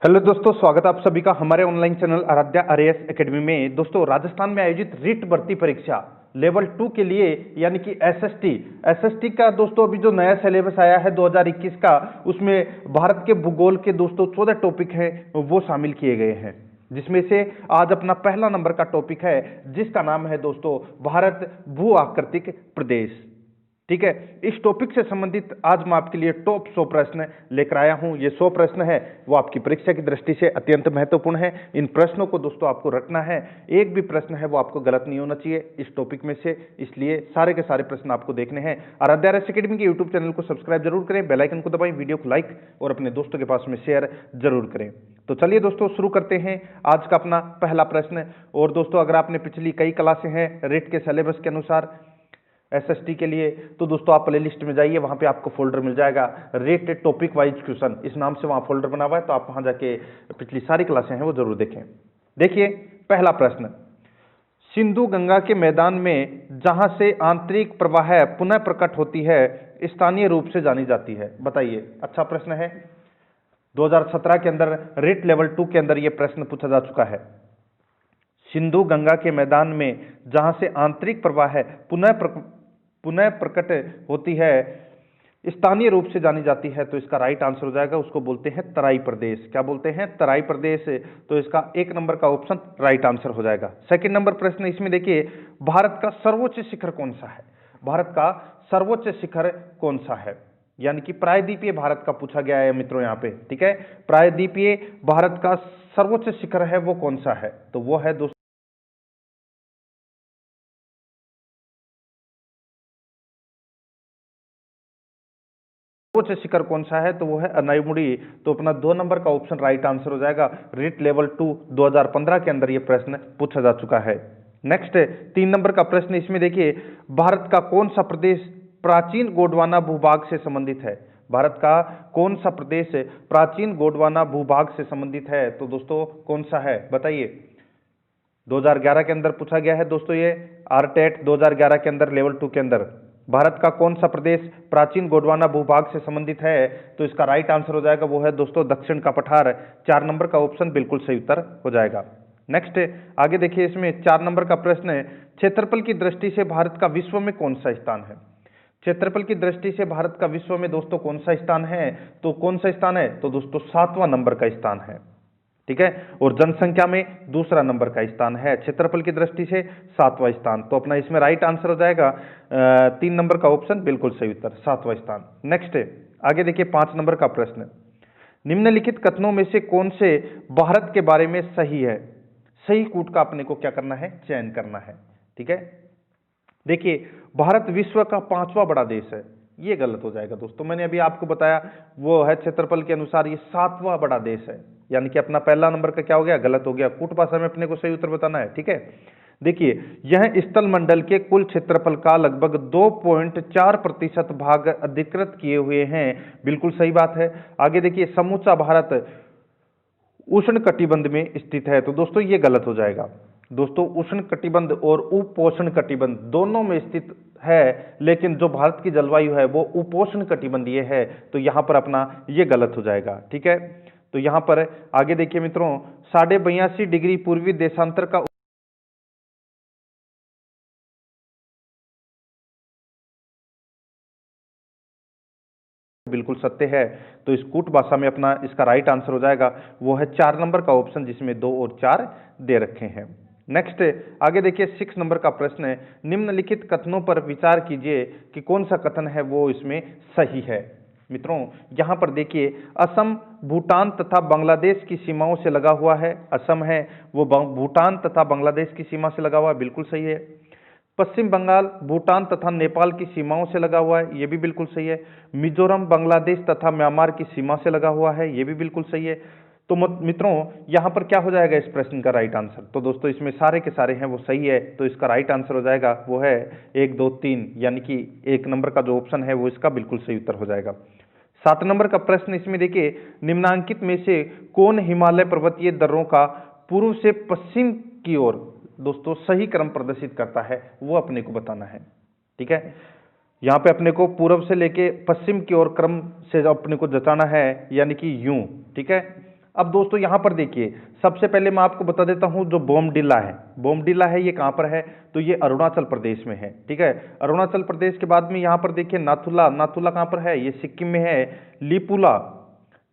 Hello दोस्तों, स्वागत है आप सभी का हमारे online channel Aradhya RAS academy में। दोस्तों, राजस्थान में आयोजित रीट भर्ती परीक्षा लेवल 2 के लिए यानी कि एसएसटी का दोस्तों अभी जो नया सिलेबस आया है 2021 का, उसमें भारत के भूगोल के दोस्तों 14 टॉपिक हैं वो शामिल किए गए हैं, जिसमें से आज अपना पहला नंबर का टॉपिक है जिसका नाम है दोस्तों भारत भू आकृतिक प्रदेश। ठीक है, इस टॉपिक से संबंधित आज मैं आपके लिए टॉप 100 प्रश्न लेकर आया हूं। ये 100 प्रश्न है वो आपकी परीक्षा की दृष्टि से अत्यंत महत्वपूर्ण है। इन प्रश्नों को दोस्तों आपको रखना है, एक भी प्रश्न है वो आपको गलत नहीं होना चाहिए इस टॉपिक में से, इसलिए सारे के सारे प्रश्न आपको देखने हैं। आराध्या आरएएस एकेडमी के यूट्यूब चैनल को सब्सक्राइब जरूर करें, बेल आइकन को दबाएं, वीडियो को लाइक और अपने दोस्तों के पास में शेयर जरूर करें। तो चलिए दोस्तों शुरू करते हैं आज का अपना पहला प्रश्न। और दोस्तों अगर आपने पिछली कई क्लासें हैं रेट के सिलेबस के अनुसार एसएसटी के लिए, तो दोस्तों आप प्लेलिस्ट में जाइए, वहां पे आपको फोल्डर मिल जाएगा रेट टॉपिक वाइज क्वेश्चन, इस नाम से वहां फोल्डर बना हुआ है, तो आप वहां जाके पिछली सारी क्लासें हैं वो जरूर देखें। देखिए पहला प्रश्न, सिंधु गंगा के मैदान में जहां से आंतरिक प्रवाह पुनः प्रकट होती है स्थानीय रूप से जानी जाती है, बताइए। अच्छा प्रश्न है, 2017 के अंदर रेट लेवल 2 के अंदर यह प्रश्न पूछा जा चुका है। सिंधु गंगा के मैदान में जहां से आंतरिक प्रवाह पुनः प्रकट होती है स्थानीय रूप से जानी जाती है, तो इसका राइट आंसर हो जाएगा, उसको बोलते हैं तराई प्रदेश। क्या बोलते हैं? तराई प्रदेश। तो इसका एक नंबर का ऑप्शन राइट आंसर हो जाएगा। सेकंड नंबर प्रश्न इसमें देखिए, भारत का सर्वोच्च शिखर कौन सा है? भारत का सर्वोच्च शिखर कौन सा है? यानी कि प्रायद्वीपीय भारत का पूछा गया है मित्रों यहाँ पे। ठीक है, प्रायद्वीपीय भारत का सर्वोच्च शिखर है वो कौन सा है? तो वो है दोस्तों सर्वोच्च शिखर कौन सा है? तो वो है अनाईमुड़ी। तो अपना 2 नंबर का ऑप्शन राइट आंसर हो जाएगा। रेट लेवल 2 2015 के अंदर ये प्रश्न पूछा जा चुका है। नेक्स्ट 3 नंबर का प्रश्न इसमें देखिए, भारत का कौन सा प्रदेश प्राचीन गोंडवाना भूभाग से संबंधित है? भारत का कौन सा प्रदेश प्राचीन गोंडवाना भूभाग से संबंधित है? तो दोस्तों कौन सा है बताइए। 2011 के अंदर पूछा गया है दोस्तों, ये आरटेट 2011 के अंदर लेवल 2 के अंदर भारत का कौन सा प्रदेश प्राचीन गोंडवाना भूभाग से संबंधित है? तो इसका राइट आंसर हो जाएगा वो है दोस्तों दक्षिण का पठार। 4 नंबर का ऑप्शन बिल्कुल सही उत्तर हो जाएगा। नेक्स्ट आगे देखिए, इसमें 4 नंबर का प्रश्न है, क्षेत्रफल की दृष्टि से भारत का विश्व में कौन सा स्थान है? क्षेत्रफल की दृष्टि से भारत का विश्व में दोस्तों कौन सा स्थान है? तो कौन सा स्थान है? तो दोस्तों 7वां नंबर का स्थान है। ठीक है, और जनसंख्या में दूसरा नंबर का स्थान है, क्षेत्रफल की दृष्टि से 7वां स्थान। तो अपना इसमें राइट आंसर हो जाएगा 3 नंबर का ऑप्शन बिल्कुल सही उत्तर, 7वां स्थान। नेक्स्ट आगे देखिए 5 नंबर का प्रश्न, निम्नलिखित कथनों में से कौन से भारत के बारे में सही है? सही कूट का अपने को क्या करना है? चयन करना है। ठीक है, देखिए भारत विश्व का 5वां बड़ा देश है, ये गलत हो जाएगा दोस्तों। मैंने अभी आपको बताया वो है क्षेत्रफल के अनुसार ये 7वां बड़ा देश है, यानी कि अपना पहला नंबर का क्या हो गया? गलत हो गया। कूट भाषा में अपने को सही उत्तर बताना है। ठीक है, देखिए यह स्थल मंडल के कुल क्षेत्रफल का लगभग 2.4% भाग अधिकृत किए हुए हैं, बिल्कुल सही बात है। आगे देखिए, समूचा भारत उष्ण कटिबंध में स्थित है, तो दोस्तों ये गलत हो जाएगा। दोस्तों उष्ण कटिबंध और उपोष्ण कटिबंध दोनों में स्थित है, लेकिन जो भारत की जलवायु है वो उपोष्ण कटिबंधीय है, तो यहां पर अपना ये गलत हो जाएगा। ठीक है, तो यहां पर आगे देखिए मित्रों, 82.5 डिग्री पूर्वी देशांतर का बिल्कुल सत्य है। तो इस कूट भाषा में अपना इसका राइट आंसर हो जाएगा वो है 4 नंबर का ऑप्शन, जिसमें 2 और 4 दे रखे हैं। नेक्स्ट आगे देखिए 6 नंबर का प्रश्न है, निम्नलिखित कथनों पर विचार कीजिए कि कौन सा कथन है वो इसमें सही है। मित्रों यहां पर देखिए, असम भूटान तथा बांग्लादेश की सीमाओं से लगा हुआ है। असम है वो भूटान तथा बांग्लादेश की सीमा से लगा हुआ है, बिल्कुल सही है। पश्चिम बंगाल भूटान तथा नेपाल की सीमाओं से लगा हुआ है, ये भी बिल्कुल सही है। मिजोरम बांग्लादेश तथा म्यांमार की सीमा से लगा हुआ है, ये भी बिल्कुल सही है। तो मित्रों यहां पर क्या हो जाएगा इस प्रश्न का राइट आंसर? तो दोस्तों इसमें सारे के सारे हैं वो सही है, तो इसका राइट आंसर हो जाएगा वो है 1 2 3, यानी कि 1 नंबर का जो ऑप्शन है वो इसका बिल्कुल सही उत्तर हो जाएगा। 7 नंबर का प्रश्न इसमें देखिए, निम्नांकित में से कौन हिमालय पर्वतीय दर्रों का पूर्व से पश्चिम की ओर दोस्तों सही क्रम प्रदर्शित करता है, वो अपने को बताना है। ठीक है, यहाँ पे अपने को पूर्व से लेके पश्चिम की ओर क्रम से अपने को जताना है, यानी कि यूं। ठीक है, अब दोस्तों यहाँ पर देखिए, सबसे पहले मैं आपको बता देता हूँ जो बोमडिला है, बोमडिला है ये कहाँ पर है, तो ये अरुणाचल प्रदेश में है। ठीक है, अरुणाचल प्रदेश के बाद में यहाँ पर देखिए नाथुला, नाथुला कहाँ पर है, ये सिक्किम में है। लिपुला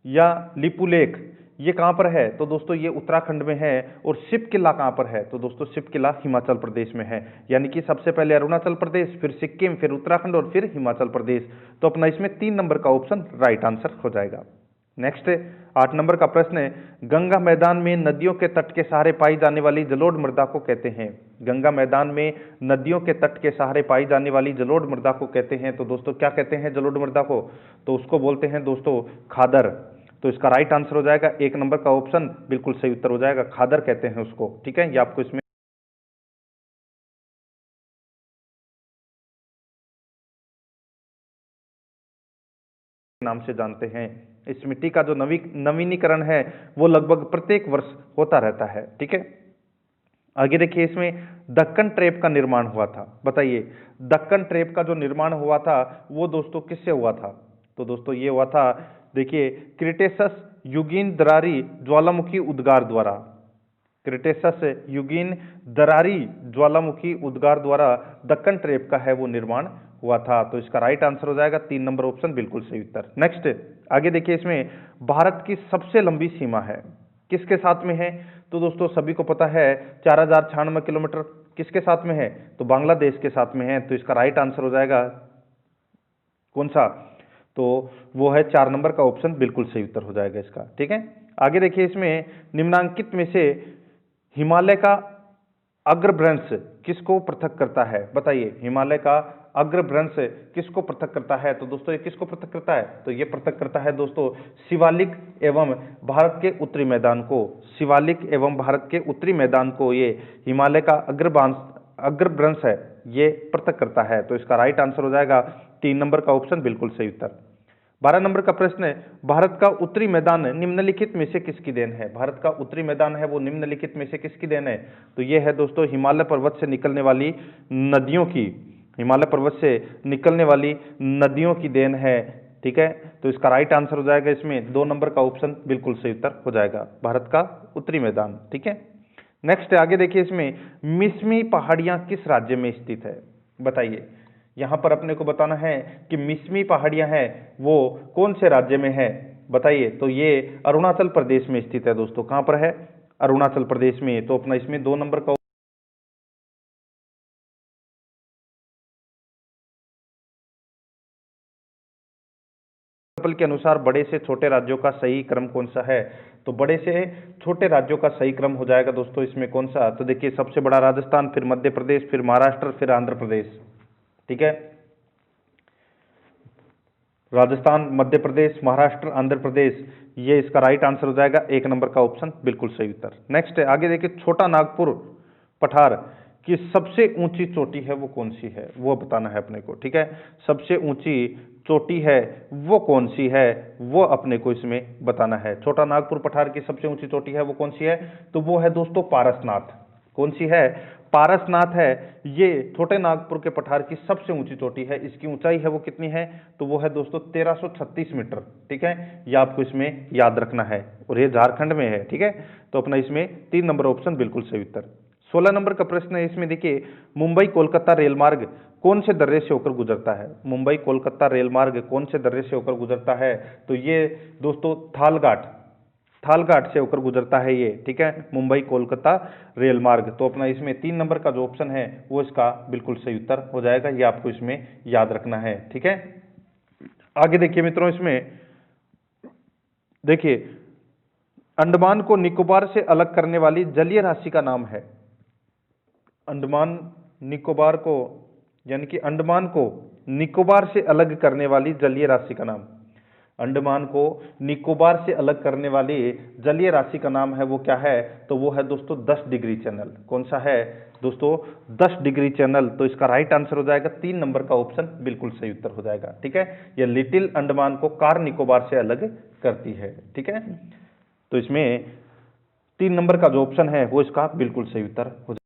या लिपुलेख ये कहाँ पर है, तो दोस्तों ये उत्तराखंड में है। और शिपकिला कहाँ पर है, तो दोस्तों शिपकिला हिमाचल प्रदेश में है। यानी कि सबसे पहले अरुणाचल प्रदेश, फिर सिक्किम, फिर उत्तराखंड और फिर हिमाचल प्रदेश। तो अपना इसमें 3 नंबर का ऑप्शन राइट आंसर हो जाएगा। नेक्स्ट 8 नंबर का प्रश्न है, गंगा मैदान में नदियों के तट के सहारे पाई जाने वाली जलोढ़ मृदा को कहते हैं। गंगा मैदान में नदियों के तट के सहारे पाई जाने वाली जलोढ़ मृदा को कहते हैं। तो दोस्तों क्या कहते हैं जलोढ़ मृदा को, तो उसको बोलते हैं दोस्तों खादर। तो इसका राइट आंसर हो जाएगा 1 नंबर का ऑप्शन बिल्कुल सही उत्तर हो जाएगा, खादर कहते हैं उसको। ठीक है, ये आपको इसमें नाम से जानते हैं। इस मिट्टी का जो नवीनीकरण है वो लगभग प्रत्येक वर्ष होता रहता है। ठीक है, आगे देखिए, इसमें दक्कन ट्रेप का निर्माण हुआ था। बताइए, दक्कन ट्रेप का जो निर्माण हुआ था वो दोस्तों किससे हुआ था, तो दोस्तों ये हुआ था, देखिए, क्रिटेशस युगीन दरारी ज्वालामुखी उद्गार द्वारा। क्रिटेशस युगीन दरारी ज्वालामुखी उद्गार द्वारा दक्कन ट्रेप का है वो निर्माण हुआ था। तो इसका राइट आंसर हो जाएगा 3 नंबर ऑप्शन बिल्कुल सही उत्तर। नेक्स्ट आगे देखिए, इसमें भारत की सबसे लंबी सीमा है किसके साथ में है, तो दोस्तों सभी को पता है 4096 किलोमीटर किसके साथ में है, तो बांग्लादेश के साथ में है। तो इसका राइट आंसर हो जाएगा कौन सा, तो वो है 4 नंबर का ऑप्शन बिल्कुल सही उत्तर हो जाएगा इसका। ठीक है, आगे देखिए, इसमें निम्नांकित में से हिमालय का अग्रभ्रंश किसको पृथक करता है। बताइए, हिमालय का अग्रभ्रंश किसको पृथक करता है, तो दोस्तों ये किसको पृथक करता है, तो ये पृथक करता है दोस्तों शिवालिक एवं भारत के उत्तरी मैदान को। शिवालिक एवं भारत के उत्तरी मैदान को ये हिमालय का अग्रभ्रंश है ये पृथक करता है। तो इसका राइट आंसर हो जाएगा 3 नंबर का ऑप्शन बिल्कुल सही उत्तर। 12 नंबर का प्रश्न है, भारत का उत्तरी मैदान निम्नलिखित में से किसकी देन है। भारत का उत्तरी मैदान है वो निम्नलिखित में से किसकी देन है, तो ये है दोस्तों हिमालय पर्वत से निकलने वाली नदियों की, हिमालय पर्वत से निकलने वाली नदियों की देन है। ठीक है, तो इसका राइट आंसर हो जाएगा इसमें 2 नंबर का ऑप्शन बिल्कुल सही उत्तर हो जाएगा, भारत का उत्तरी मैदान। ठीक है, नेक्स्ट आगे देखिए, इसमें मिसमी पहाड़ियां किस राज्य में स्थित है। बताइए, यहां पर अपने को बताना है कि मिसमी पहाड़ियां हैं वो कौन से राज्य में है। बताइए, तो ये अरुणाचल प्रदेश में स्थित है दोस्तों। कहां पर है, अरुणाचल प्रदेश में। तो अपना इसमें 2 नंबर का के अनुसार बड़े से छोटे राज्यों का सही क्रम कौन सा है, तो बड़े से छोटे राज्यों का सही क्रम हो जाएगा दोस्तों इसमें कौन सा, तो देखिए सबसे बड़ा राजस्थान, फिर मध्य प्रदेश, फिर महाराष्ट्र, फिर आंध्र प्रदेश। ठीक है, राजस्थान, मध्य प्रदेश, महाराष्ट्र, आंध्र प्रदेश, ये इसका राइट आंसर हो जाएगा 1 नंबर का ऑप्शन बिल्कुल सही उत्तर। नेक्स्ट है, आगे देखिए, छोटा नागपुर पठार की सबसे ऊंची चोटी है वो कौन सी है, वो बताना है अपने को। ठीक है, सबसे ऊंची चोटी है वो कौन सी है, वो अपने को इसमें बताना है। छोटा नागपुर पठार की सबसे ऊंची चोटी है वो कौन सी है, तो वो है दोस्तों पारसनाथ। कौन सी है, पारसनाथ है। ये छोटे नागपुर के पठार की सबसे ऊंची चोटी है। इसकी ऊंचाई है वो कितनी है, तो वो है दोस्तों 1336 मीटर। ठीक है, ये आपको इसमें याद रखना है और ये झारखंड में है। ठीक है, तो अपना इसमें 3 नंबर ऑप्शन बिल्कुल सही उत्तर। 16 नंबर का प्रश्न है, इसमें देखिए, मुंबई कोलकाता रेल मार्ग कौन से दर्रे से होकर गुजरता है। मुंबई कोलकाता रेल मार्ग कौन से दर्रे से होकर गुजरता है, तो ये दोस्तों थालघाट, थालघाट से होकर गुजरता है ये। ठीक है, मुंबई कोलकाता रेल मार्ग। तो अपना इसमें 3 नंबर का जो ऑप्शन है वो इसका बिल्कुल सही उत्तर हो जाएगा, ये आपको इसमें याद रखना है। ठीक है, आगे देखिए मित्रों, इसमें देखिए, अंडमान को निकोबार से अलग करने वाली जलीय राशि का नाम है। अंडमान निकोबार को, यानी कि अंडमान को निकोबार से अलग करने वाली जलीय राशि का नाम, अंडमान को निकोबार से अलग करने वाली जलीय राशि का नाम है वो क्या है, तो वो है दोस्तों 10 डिग्री चैनल। कौन सा है दोस्तों, 10 डिग्री चैनल। तो इसका राइट आंसर हो जाएगा 3 नंबर का ऑप्शन बिल्कुल सही उत्तर हो जाएगा। ठीक है, यह लिटिल अंडमान को कार निकोबार से अलग करती है। ठीक है, तो इसमें 3 नंबर का जो ऑप्शन है वो इसका बिल्कुल सही उत्तर हो जाएगा।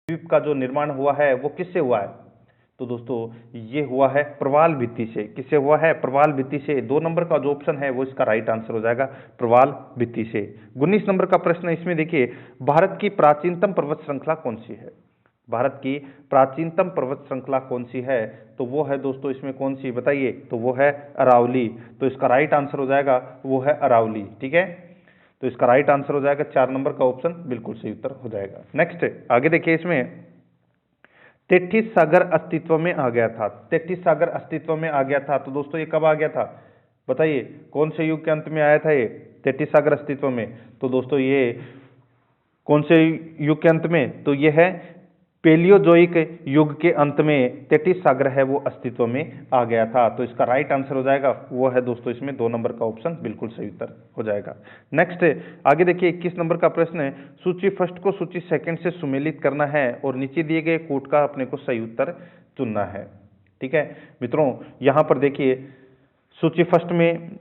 द्वीप का जो निर्माण हुआ है वो किससे हुआ है, तो दोस्तों ये हुआ है प्रवाल भित्ति से। किससे हुआ है? प्रवाल भित्ति से। 2 नंबर का जो ऑप्शन है वो इसका राइट आंसर हो जाएगा, प्रवाल भित्ति से। 19 नंबर का प्रश्न है, इसमें देखिए भारत की प्राचीनतम पर्वत श्रृंखला कौन सी है? भारत की प्राचीनतम पर्वत श्रृंखला कौन सी है? तो वो है दोस्तों इसमें कौन सी बताइए? तो वो है अरावली। तो इसका राइट आंसर हो जाएगा वो है अरावली। ठीक है, तो इसका राइट आंसर हो जाएगा 4 नंबर का ऑप्शन बिल्कुल सही उत्तर हो जाएगा। नेक्स्ट आगे देखिए, इसमें तेठीस सागर अस्तित्व में आ गया था। तेठीस सागर अस्तित्व में आ गया था, तो दोस्तों ये कब आ गया था बताइए? कौन से युग के अंत में आया था ये तेठीस सागर अस्तित्व में? तो दोस्तों ये कौन से युग के अंत में? तो ये है पेलियोजोइक युग के अंत में तेठीस सागर है वो अस्तित्व में आ गया था। तो इसका राइट आंसर हो जाएगा वो है दोस्तों इसमें 2 नंबर का ऑप्शन बिल्कुल सही उत्तर हो जाएगा। नेक्स्ट आगे देखिए 21 नंबर का प्रश्न है, सूची फर्स्ट को सूची सेकंड से सुमेलित करना है और नीचे दिए गए कोट का अपने को सही उत्तर चुनना है। ठीक है मित्रों, यहाँ पर देखिए सूची फर्स्ट में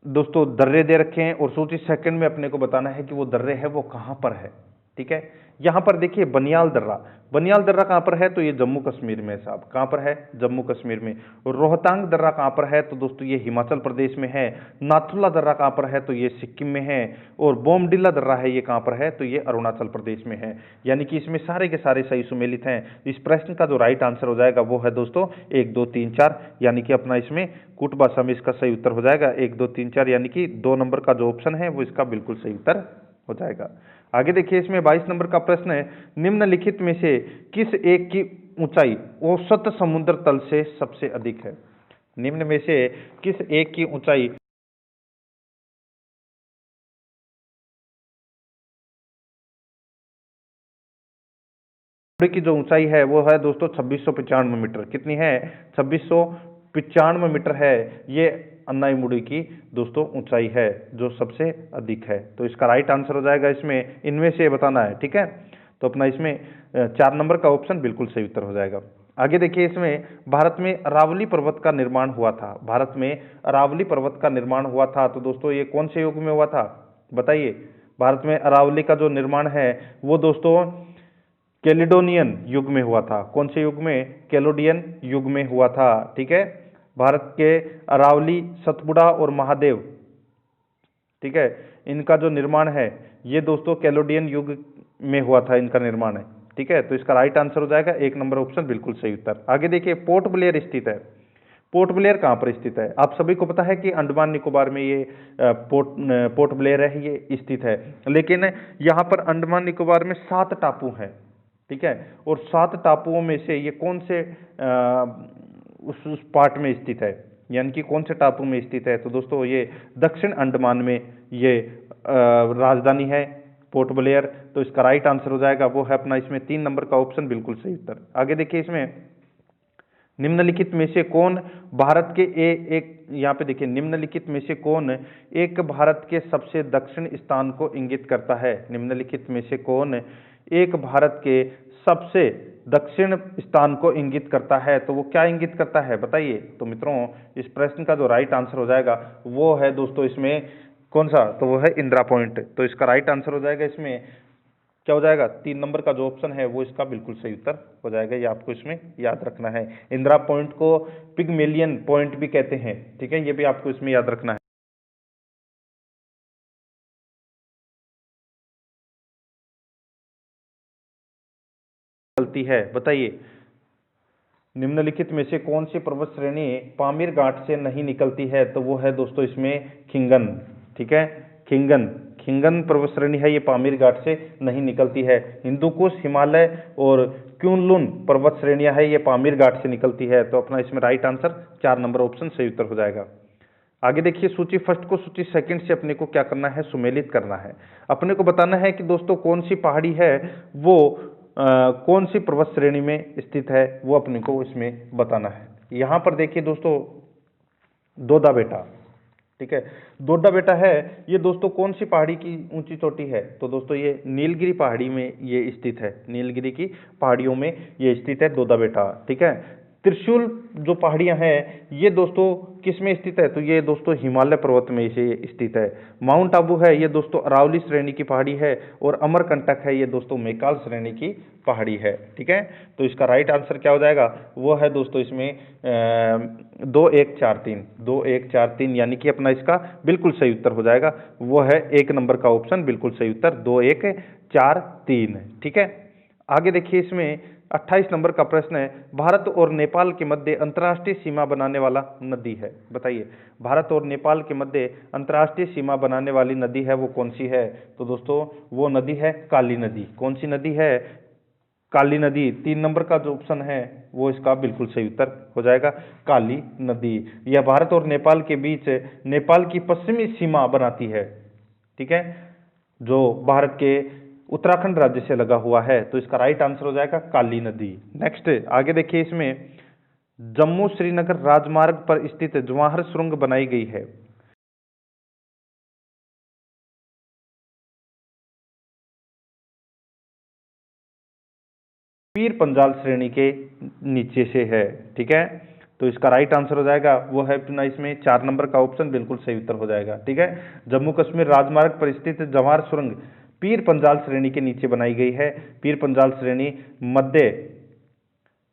दोस्तों दर्रे दे रखे हैं और सूची सेकंड में अपने को बताना है कि वो दर्रे है वो कहाँ पर है। ठीक है, यहाँ पर देखिए बनियाल दर्रा। बनियाल दर्रा कहाँ पर है? तो ये जम्मू कश्मीर में साहब। कहाँ पर है? जम्मू कश्मीर में। और रोहतांग दर्रा कहाँ पर है? तो दोस्तों ये हिमाचल प्रदेश में है। नाथुला दर्रा कहाँ पर है? तो ये सिक्किम में है। और बोमडिला दर्रा है ये कहाँ पर है? तो ये अरुणाचल प्रदेश में है। यानी कि इसमें सारे के सारे सही सुमेलित हैं। इस प्रश्न का जो राइट आंसर हो जाएगा वो है दोस्तों 1 2 3 4, यानी कि अपना इसमें कुट भाषा में इसका सही उत्तर हो जाएगा 1 2 3 4, यानी कि 2 नंबर का जो ऑप्शन है वो इसका बिल्कुल सही उत्तर हो जाएगा। आगे देखिए इसमें 22 नंबर का प्रश्न है, निम्नलिखित में से किस एक की ऊंचाई औसत समुद्र तल से सबसे अधिक है? निम्न में से किस एक की ऊंचाई की जो ऊंचाई है वो है दोस्तों 2695 मीटर। कितनी है? 2695 मीटर है ये अन्नाईमुड़ी की दोस्तों ऊंचाई है जो सबसे अधिक है। तो इसका राइट आंसर हो जाएगा इसमें इनमें से बताना है। ठीक है, तो अपना इसमें 4 नंबर का ऑप्शन बिल्कुल सही उत्तर हो जाएगा। आगे देखिए इसमें भारत में अरावली पर्वत का निर्माण हुआ था। भारत में अरावली पर्वत का निर्माण हुआ था, तो दोस्तों ये कौन से युग में हुआ था बताइए? भारत में अरावली का जो निर्माण है वो दोस्तों कैलिडोनियन युग में हुआ था। कौन से युग में? कैलोडियन युग में हुआ था। ठीक है, भारत के अरावली, सतपुड़ा और महादेव, ठीक है, इनका जो निर्माण है ये दोस्तों कैलोडियन युग में हुआ था इनका निर्माण है। ठीक है, तो इसका राइट आंसर हो जाएगा 1 नंबर ऑप्शन बिल्कुल सही उत्तर। आगे देखिए पोर्ट ब्लेयर स्थित है। पोर्ट ब्लेयर कहाँ पर स्थित है? आप सभी को पता है कि अंडमान निकोबार में ये पोर्ट ब्लेयर है ये स्थित है, लेकिन यहाँ पर अंडमान निकोबार में 7 टापू हैं। ठीक है, और 7 टापुओं में से ये कौन से उस पार्ट में स्थित है, यानी कि कौन से टापू में स्थित है? तो दोस्तों ये दक्षिण अंडमान में ये राजधानी है पोर्ट ब्लेयर। तो इसका राइट आंसर हो जाएगा वो है अपना इसमें 3 नंबर का ऑप्शन बिल्कुल सही उत्तर। आगे देखिए इसमें निम्नलिखित में से कौन भारत के एक यहाँ पे देखिए निम्नलिखित में से कौन एक भारत के सबसे दक्षिण स्थान को इंगित करता है? निम्नलिखित में से कौन एक भारत के सबसे दक्षिण स्थान को इंगित करता है? तो वो क्या इंगित करता है बताइए? तो मित्रों इस प्रश्न का जो राइट आंसर हो जाएगा वो है दोस्तों इसमें कौन सा? तो वो है इंदिरा पॉइंट। तो इसका राइट आंसर हो जाएगा इसमें क्या हो जाएगा? 3 नंबर का जो ऑप्शन है वो इसका बिल्कुल सही उत्तर हो जाएगा। ये आपको इसमें याद रखना है। इंदिरा पॉइंट को पिगमेलियन पॉइंट भी कहते हैं। ठीक है, ये भी आपको इसमें याद रखना है। चलती है बताइए? निम्नलिखित में से कौन सी पर्वत श्रेणी पामीर घाट से नहीं निकलती है? तो वो है दोस्तों इसमें खिंगन। ठीक है, खिंगन खिंगन पर्वत श्रेणी है ये पामीर घाट से नहीं निकलती है। हिंदुकुश, हिमालय और क्यूनलुन पर्वत श्रेणियां है ये पामीर घाट से निकलती है। तो अपना इसमें राइट आंसर 4 नंबर ऑप्शन सही उत्तर हो जाएगा। आगे देखिए सूची फर्स्ट को सूची सेकंड से अपने को क्या करना है? सुमेलित करना है। अपने को बताना है कि दोस्तों कौन सी पहाड़ी है वो कौन सी पर्वत श्रेणी में स्थित है वो अपने को इसमें बताना है। यहाँ पर देखिए दोस्तों दोदा बेटा। ठीक है, दोड्डा बेटा है ये दोस्तों कौन सी पहाड़ी की ऊंची चोटी है? तो दोस्तों ये नीलगिरी पहाड़ी में ये स्थित है। नीलगिरी की पहाड़ियों में ये स्थित है दोदा बेटा। ठीक है, त्रिशूल जो पहाड़ियां हैं ये दोस्तों किस में स्थित है, तो ये दोस्तों हिमालय पर्वत में इसे स्थित है। माउंट आबू है ये दोस्तों अरावली श्रेणी की पहाड़ी है, और अमरकंटक है ये दोस्तों मैकाल श्रेणी की पहाड़ी है। ठीक है, तो इसका राइट आंसर क्या हो जाएगा, वो है दोस्तों इसमें 2143 यानी कि अपना इसका बिल्कुल सही उत्तर हो जाएगा, वो है 1 नंबर का ऑप्शन बिल्कुल सही उत्तर 2143। ठीक है, आगे देखिए इसमें 28 नंबर का प्रश्न है, भारत और नेपाल के मध्य अंतर्राष्ट्रीय सीमा बनाने वाला नदी है। बताइए, भारत और नेपाल के मध्य अंतर्राष्ट्रीय सीमा बनाने वाली नदी है वो कौन सी है, तो दोस्तों वो नदी है काली नदी। कौन सी नदी है, काली नदी। 3 नंबर का जो ऑप्शन है वो इसका बिल्कुल सही उत्तर हो जाएगा, काली नदी। यह भारत और नेपाल के बीच नेपाल की पश्चिमी सीमा बनाती है। ठीक है, जो भारत के उत्तराखंड राज्य से लगा हुआ है, तो इसका राइट आंसर हो जाएगा काली नदी। नेक्स्ट आगे देखिए इसमें, जम्मू श्रीनगर राजमार्ग पर स्थित जवाहर सुरंग बनाई गई है। पीर पंजाल श्रेणी के नीचे से है। ठीक है, तो इसका राइट आंसर हो जाएगा वो है अपना इसमें 4 नंबर का ऑप्शन बिल्कुल सही उत्तर हो जाएगा। ठीक है, जम्मू कश्मीर राजमार्ग पर स्थित जवाहर सुरंग पीर पंजाल श्रेणी के नीचे बनाई गई है। पीर पंजाल श्रेणी मध्य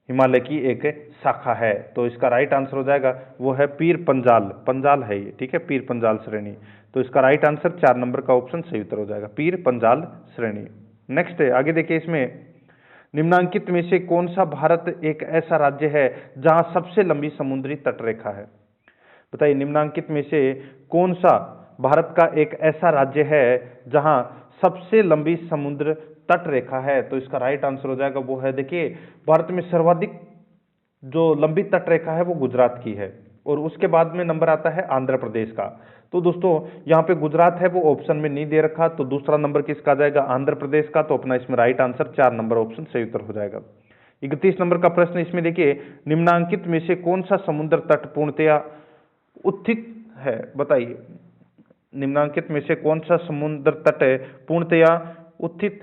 हिमालय की एक शाखा है, तो इसका राइट आंसर हो जाएगा वो है पीर पंजाल, पंजाल है ये। ठीक है, पीर पंजाल श्रेणी, तो इसका राइट आंसर 4 नंबर का ऑप्शन सही उत्तर हो जाएगा, पीर पंजाल श्रेणी। नेक्स्ट आगे देखिए इसमें, निम्नांकित में से कौन सा भारत एक ऐसा राज्य है जहां सबसे लंबी समुद्री तटरेखा है। बताइए, निम्नांकित में से कौन सा भारत का एक ऐसा राज्य है जहां सबसे लंबी समुद्र तट रेखा है, तो इसका राइट आंसर हो जाएगा वो है, देखिए भारत में सर्वाधिक जो लंबी तट रेखा है वो गुजरात की है, और उसके बाद में नंबर आता है आंध्र प्रदेश का। तो दोस्तों यहाँ पे गुजरात है वो ऑप्शन में नहीं दे रखा, तो दूसरा नंबर किसका आ जाएगा, आंध्र प्रदेश का। तो अपना इसमें राइट आंसर 4 नंबर ऑप्शन सही उत्तर हो जाएगा। 31 नंबर का प्रश्न इसमें देखिए, निम्नांकित में से कौन सा समुद्र तट पूर्णतया उत्थित है। बताइए, निम्नांकित में से कौन सा समुद्र तट पूर्णतया उत्थित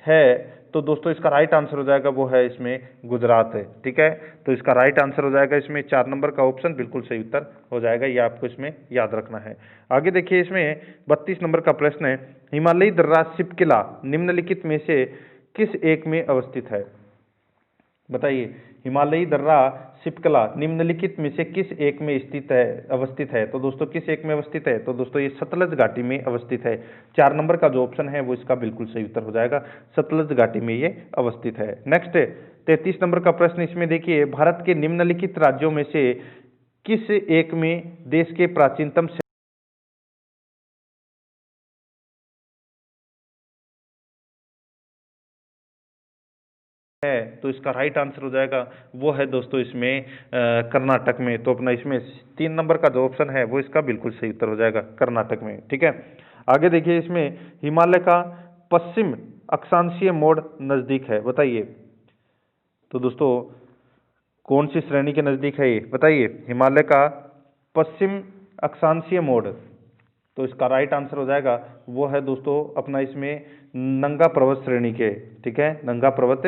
है, तो दोस्तों इसका राइट आंसर हो जाएगा वो है इसमें गुजरात है। ठीक है, तो इसका राइट आंसर हो जाएगा इसमें 4 नंबर का ऑप्शन बिल्कुल सही उत्तर हो जाएगा, ये आपको इसमें याद रखना है। आगे देखिए इसमें 32 नंबर का प्रश्न है, हिमालयी दर्रा शिपकिला निम्नलिखित में से किस एक में अवस्थित है। बताइए, हिमालयी दर्रा शिपकला निम्नलिखित में से किस एक में स्थित है, अवस्थित है, तो दोस्तों किस एक में अवस्थित है, तो दोस्तों ये सतलज घाटी में अवस्थित है। 4 नंबर का जो ऑप्शन है वो इसका बिल्कुल सही उत्तर हो जाएगा, सतलज घाटी में ये अवस्थित है। नेक्स्ट 33 नंबर का प्रश्न इसमें देखिए, भारत के निम्नलिखित राज्यों में से किस एक में देश के प्राचीनतम है, तो इसका राइट आंसर हो जाएगा वो है दोस्तों इसमें कर्नाटक में। तो अपना इसमें 3 नंबर का जो ऑप्शन है वो इसका बिल्कुल सही उत्तर हो जाएगा, कर्नाटक में। ठीक है, आगे देखिए इसमें, हिमालय का पश्चिम अक्षांशीय मोड़ नजदीक है। बताइए, तो दोस्तों कौन सी श्रेणी के नजदीक है ये, बताइए, हिमालय का पश्चिम अक्षांशीय मोड़, तो इसका राइट आंसर हो जाएगा वो है दोस्तों अपना इसमें नंगा पर्वत श्रेणी के। ठीक है, नंगा पर्वत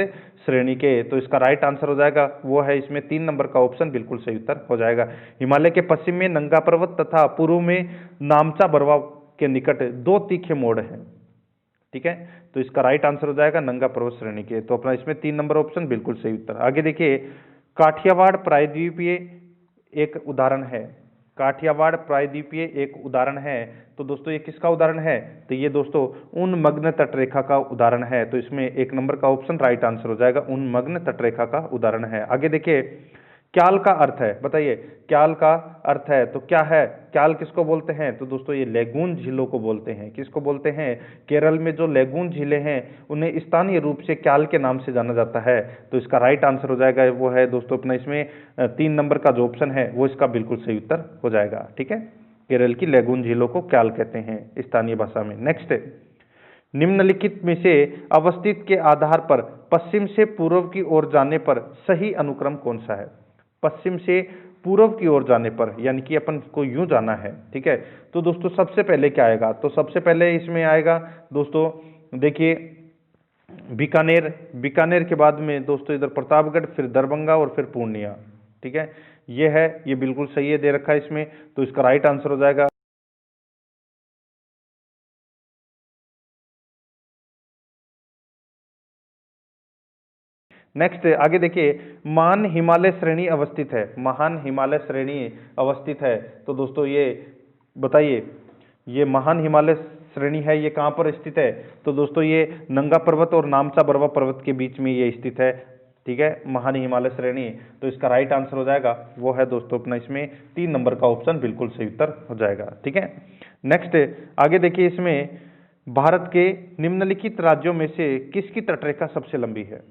श्रेणी के, तो इसका राइट आंसर हो जाएगा वो है इसमें 3 नंबर का ऑप्शन बिल्कुल सही उत्तर हो जाएगा। हिमालय के पश्चिम में नंगा पर्वत तथा पूर्व में नामचा बरवा के निकट 2 तीखे मोड़ हैं। ठीक है, तो इसका राइट आंसर हो जाएगा नंगा पर्वत श्रेणी के, तो अपना इसमें 3 नंबर ऑप्शन बिल्कुल सही उत्तर। आगे देखिए, काठियावाड़ प्रायद्वीपीय एक उदाहरण है, काठियावाड़ प्रायद्वीपीय एक उदाहरण है, तो दोस्तों ये किसका उदाहरण है, तो ये दोस्तों उन्मग्न तटरेखा का उदाहरण है। तो इसमें 1 नंबर का ऑप्शन राइट आंसर हो जाएगा, उन्मग्न तटरेखा का उदाहरण है। आगे देखिए, क्याल का अर्थ है, बताइए क्याल का अर्थ है तो क्या है, क्याल किसको बोलते हैं, तो दोस्तों ये लेगून झीलों को बोलते हैं। किसको बोलते हैं, केरल में जो लेगून झीलें हैं उन्हें स्थानीय रूप से क्याल के नाम से जाना जाता है। तो इसका राइट आंसर हो जाएगा वो है दोस्तों अपना इसमें 3 नंबर का जो ऑप्शन है वो इसका बिल्कुल सही उत्तर हो जाएगा। ठीक है, केरल की लेगून झीलों को क्याल कहते हैं स्थानीय भाषा में। नेक्स्ट, निम्नलिखित में से अवस्थित के आधार पर पश्चिम से पूर्व की ओर जाने पर सही अनुक्रम कौन सा है। पश्चिम से पूर्व की ओर जाने पर यानी कि अपन को यूं जाना है। ठीक है, तो दोस्तों सबसे पहले क्या आएगा, तो सबसे पहले इसमें आएगा दोस्तों देखिए बीकानेर, बीकानेर के बाद में दोस्तों इधर प्रतापगढ़, फिर दरभंगा और फिर पूर्णिया। ठीक है, ये है, ये बिल्कुल सही है, दे रखा है इसमें, तो इसका राइट आंसर हो जाएगा। नेक्स्ट आगे देखिए, महान हिमालय श्रेणी अवस्थित है, महान हिमालय श्रेणी अवस्थित है, तो दोस्तों ये बताइए, ये महान हिमालय श्रेणी है, ये कहाँ पर स्थित है? तो दोस्तों ये नंगा पर्वत और नामचा बरवा पर्वत के बीच में ये स्थित है, ठीक है, महान हिमालय श्रेणी। तो इसका राइट आंसर हो जाएगा वो है दोस्तों अपना इसमें 3 नंबर का ऑप्शन बिल्कुल सही उत्तर हो जाएगा, ठीक है। नेक्स्ट आगे देखिए, इसमें भारत के निम्नलिखित राज्यों में से किसकी तटरेखा सबसे लंबी है?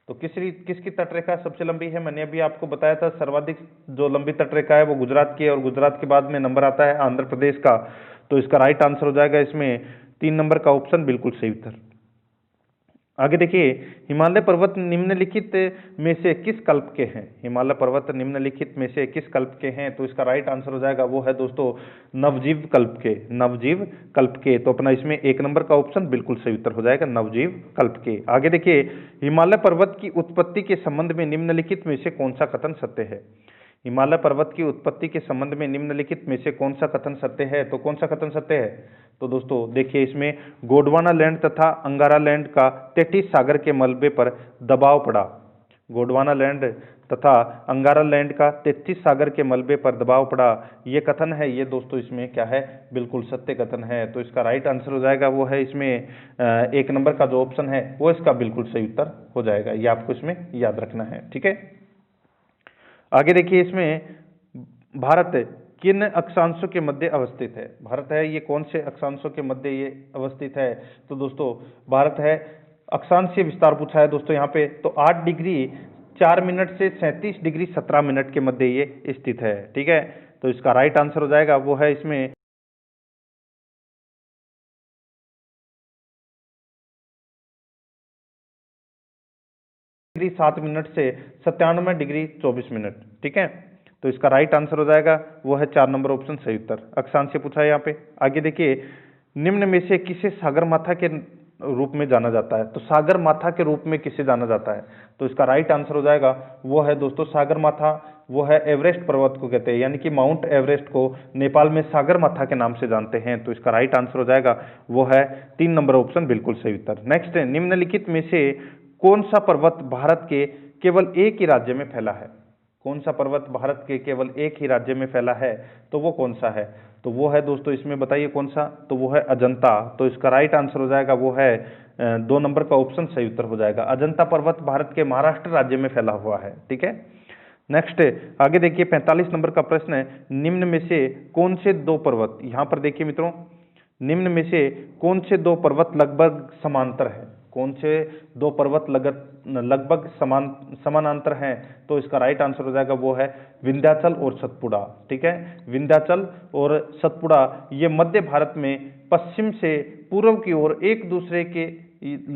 तो किसकी तटरेखा सबसे लंबी है? मैंने अभी आपको बताया था, सर्वाधिक जो लंबी तटरेखा है वो गुजरात की है, और गुजरात के बाद में नंबर आता है आंध्र प्रदेश का। तो इसका राइट आंसर हो जाएगा इसमें 3 नंबर का ऑप्शन बिल्कुल सही उत्तर। आगे देखिए, हिमालय पर्वत निम्नलिखित में से किस कल्प के हैं? हिमालय पर्वत निम्नलिखित में से किस कल्प के हैं? तो इसका राइट आंसर हो जाएगा वो है दोस्तों नवजीव कल्प के, नवजीव कल्प के। तो अपना इसमें 1 नंबर का ऑप्शन बिल्कुल सही उत्तर हो जाएगा नवजीव कल्प के। आगे देखिए, हिमालय पर्वत की उत्पत्ति के संबंध में निम्नलिखित में से कौन सा कथन सत्य है? हिमालय पर्वत की उत्पत्ति के संबंध में निम्नलिखित में से कौन सा कथन सत्य है? तो कौन सा कथन सत्य है? तो दोस्तों देखिए, इसमें गोंडवाना लैंड तथा अंगारा लैंड का तेथिस सागर के मलबे पर दबाव पड़ा। गोंडवाना लैंड तथा अंगारा लैंड का तेथिस सागर के मलबे पर दबाव पड़ा, ये कथन है, ये दोस्तों इसमें क्या है? बिल्कुल सत्य कथन है। तो इसका राइट आंसर हो जाएगा वो है इसमें 1 नंबर का जो ऑप्शन है वो इसका बिल्कुल सही उत्तर हो जाएगा। ये आपको इसमें याद रखना है, ठीक है। आगे देखिए, इसमें भारत किन अक्षांशों के मध्य अवस्थित है? भारत है, ये कौन से अक्षांशों के मध्य ये अवस्थित है? तो दोस्तों भारत है, अक्षांशीय विस्तार पूछा है दोस्तों यहाँ पे, तो 8 डिग्री 4 मिनट से 37 डिग्री 17 मिनट के मध्य ये स्थित है, ठीक है। तो इसका राइट आंसर हो जाएगा वो है इसमें 7 मिनट से 97 डिग्री 24 मिनट, ठीक है। तो इसका राइट आंसर हो जाएगा वो है 4 नंबर ऑप्शन सही उत्तर। अक्षांश से पूछा है यहाँ पे। आगे देखिए, निम्न में से किसे सागर माथा के रूप में जाना जाता है? तो सागर माथा के रूप में किसे जाना जाता है? तो इसका राइट आंसर हो जाएगा वो है दोस्तों सागर माथा, वो है एवरेस्ट पर्वत को कहते हैं, यानी कि माउंट एवरेस्ट को नेपाल में सागर माथा के नाम से जानते हैं। तो इसका राइट आंसर हो जाएगा वो है 3 नंबर ऑप्शन बिल्कुल सही उत्तर। नेक्स्ट, निम्नलिखित में से कौन सा पर्वत भारत के केवल एक ही राज्य में फैला है? कौन सा पर्वत भारत के केवल एक ही राज्य में फैला है? तो वो कौन सा है? तो वो है दोस्तों इसमें बताइए कौन सा? तो वो है अजंता। तो इसका राइट आंसर हो जाएगा वो है 2 नंबर का ऑप्शन सही उत्तर हो जाएगा। अजंता पर्वत भारत के महाराष्ट्र राज्य में फैला हुआ है, ठीक है। नेक्स्ट आगे देखिए, 45 नंबर का प्रश्न है, निम्न में से कौन से 2 पर्वत, यहां पर देखिए मित्रों, निम्न में से कौन से 2 पर्वत लगभग समांतर है? कौन से 2 पर्वत लगभग समानांतर हैं? तो इसका राइट आंसर हो जाएगा वो है विंध्याचल और सतपुड़ा, ठीक है। विंध्याचल और सतपुड़ा ये मध्य भारत में पश्चिम से पूर्व की ओर एक दूसरे के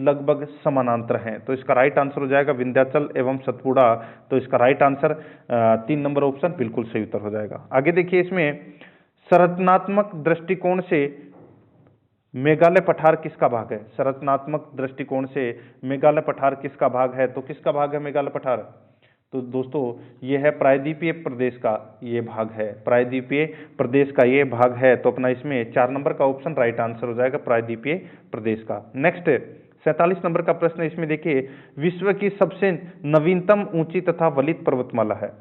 लगभग समानांतर हैं। तो इसका राइट आंसर हो जाएगा विंध्याचल एवं सतपुड़ा। तो इसका राइट आंसर 3 नंबर ऑप्शन बिल्कुल सही उत्तर हो जाएगा। आगे देखिए, इसमें संरचनात्मक दृष्टिकोण से मेघालय पठार किसका भाग है? संरचनात्मक दृष्टिकोण से मेघालय पठार किसका भाग है? तो किसका भाग है मेघालय पठार? तो दोस्तों ये है प्रायद्वीपीय प्रदेश का ये भाग है, प्रायद्वीपीय प्रदेश का ये भाग है। तो अपना इसमें 4 नंबर का ऑप्शन राइट आंसर हो जाएगा प्रायद्वीपीय प्रदेश का। नेक्स्ट 47 नंबर का प्रश्न, इसमें देखिए, विश्व की सबसे नवीनतम ऊंची तथा वलित पर्वतमाला है।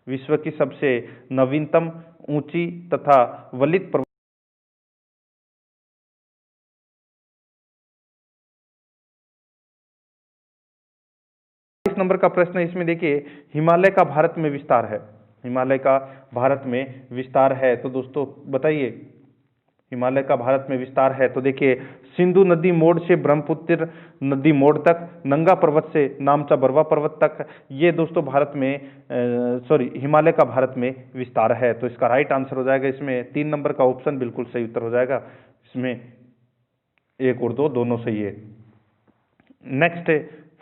विश्व की सबसे नवीनतम ऊंची तथा वलित नंबर का प्रश्न, इसमें देखिए, हिमालय का भारत में विस्तार है। हिमालय का भारत में विस्तार है, तो दोस्तों बताइए, हिमालय का भारत में विस्तार है तो देखिए, सिंधु नदी मोड़ से ब्रह्मपुत्र नदी मोड़ तक, नंगा पर्वत से नामचा बरवा पर्वत तक, ये दोस्तों भारत में हिमालय का भारत में विस्तार है। तो इसका राइट आंसर हो जाएगा इसमें 3 नंबर का ऑप्शन बिल्कुल सही उत्तर हो जाएगा। इसमें 1 और 2 दोनों सही है। नेक्स्ट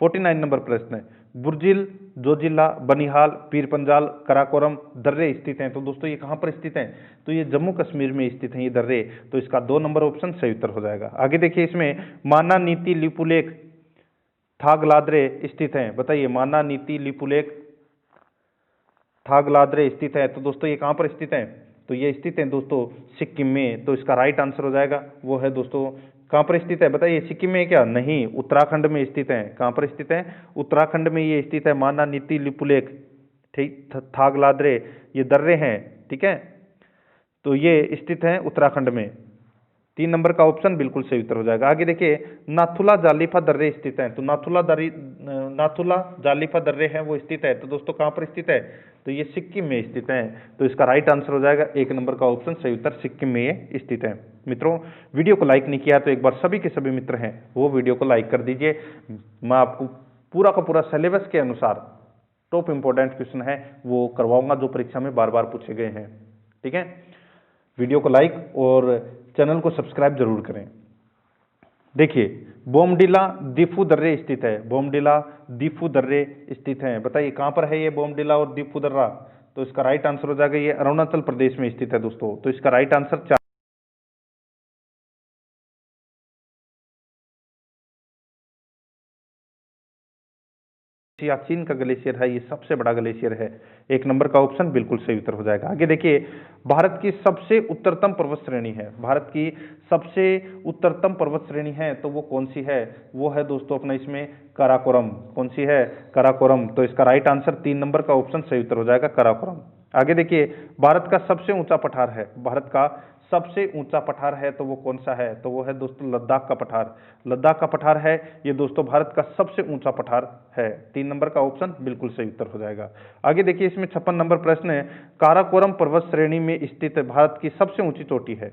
49 नंबर प्रश्न है, बुर्जिल, जोजिला, बनिहाल, पीर पंजाल, कराकोरम दर्रे स्थित हैं। तो दोस्तों ये कहाँ पर स्थित हैं? तो ये जम्मू कश्मीर में स्थित हैं ये दर्रे। तो इसका 2 नंबर ऑप्शन सही उत्तर हो जाएगा। आगे देखिए, इसमें माना नीति लिपुलेख थागलाद्रे स्थित हैं। बताइए, माना नीति लिपुलेख थागलाद्रे स्थित है। तो दोस्तों ये कहाँ पर स्थित है? तो ये स्थित है दोस्तों सिक्किम में। तो इसका राइट आंसर हो जाएगा वो है दोस्तों, कहाँ पर स्थित है बताइए? सिक्किम में क्या? नहीं, उत्तराखंड में स्थित है। कहाँ पर स्थित है? उत्तराखंड में ये स्थित है। माना नीति लिपुलेख, ठीक, थागलाद्रे ये दर्रे हैं, ठीक है, तो ये स्थित है उत्तराखंड में। 3 नंबर का ऑप्शन बिल्कुल सही उत्तर हो जाएगा। आगे देखिए, नाथुला जालिफा दर्रे स्थित है। तो नाथुला जालिफा दर्रे हैं वो स्थित है। तो दोस्तों कहाँ पर स्थित है? तो ये सिक्किम में स्थित है। तो इसका राइट आंसर हो जाएगा 1 नंबर का ऑप्शन सही उत्तर, सिक्किम में ये स्थित है। मित्रों, वीडियो को लाइक नहीं किया तो एक बार सभी के सभी मित्र हैं वो वीडियो को लाइक कर दीजिए। मैं आपको पूरा का पूरा सिलेबस के अनुसार टॉप इंपोर्टेंट क्वेश्चन है वो करवाऊंगा जो परीक्षा में बार बार पूछे गए हैं, ठीक है। वीडियो को लाइक और चैनल को सब्सक्राइब जरूर करें। देखिए, बोमडिला दीफू दर्रे स्थित है। बोमडिला दीफू दर्रे स्थित हैं। बताइए कहाँ पर है ये बोमडिला और दीफू दर्रा? तो इसका राइट आंसर हो जाएगा ये अरुणाचल प्रदेश में स्थित है दोस्तों। तो इसका राइट आंसर सियाचिन का ग्लेशियर है, ये सबसे बड़ा ग्लेशियर है। 1 नंबर का ऑप्शन बिल्कुल सही उत्तर हो जाएगा। आगे देखिए, भारत की सबसे उत्तरतम पर्वत श्रेणी है। भारत की सबसे उत्तरतम पर्वत श्रेणी है तो वो कौन सी है? वो है दोस्तों अपना इसमें काराकोरम। कौन सी है? काराकोरम। तो इसका राइट आंसर 3 नंबर का ऑप्शन सही उत्तर हो जाएगा, काराकोरम। आगे देखिए, भारत का सबसे ऊंचा पठार है। भारत का सबसे ऊंचा पठार है तो वो कौन सा है? तो वो है दोस्तों लद्दाख का पठार। लद्दाख का पठार है ये दोस्तों भारत का सबसे ऊंचा पठार है। 3 नंबर का ऑप्शन बिल्कुल सही उत्तर हो जाएगा। आगे देखिए, इसमें 56 नंबर प्रश्न है, काराकोरम पर्वत श्रेणी में स्थित भारत की सबसे ऊंची चोटी है।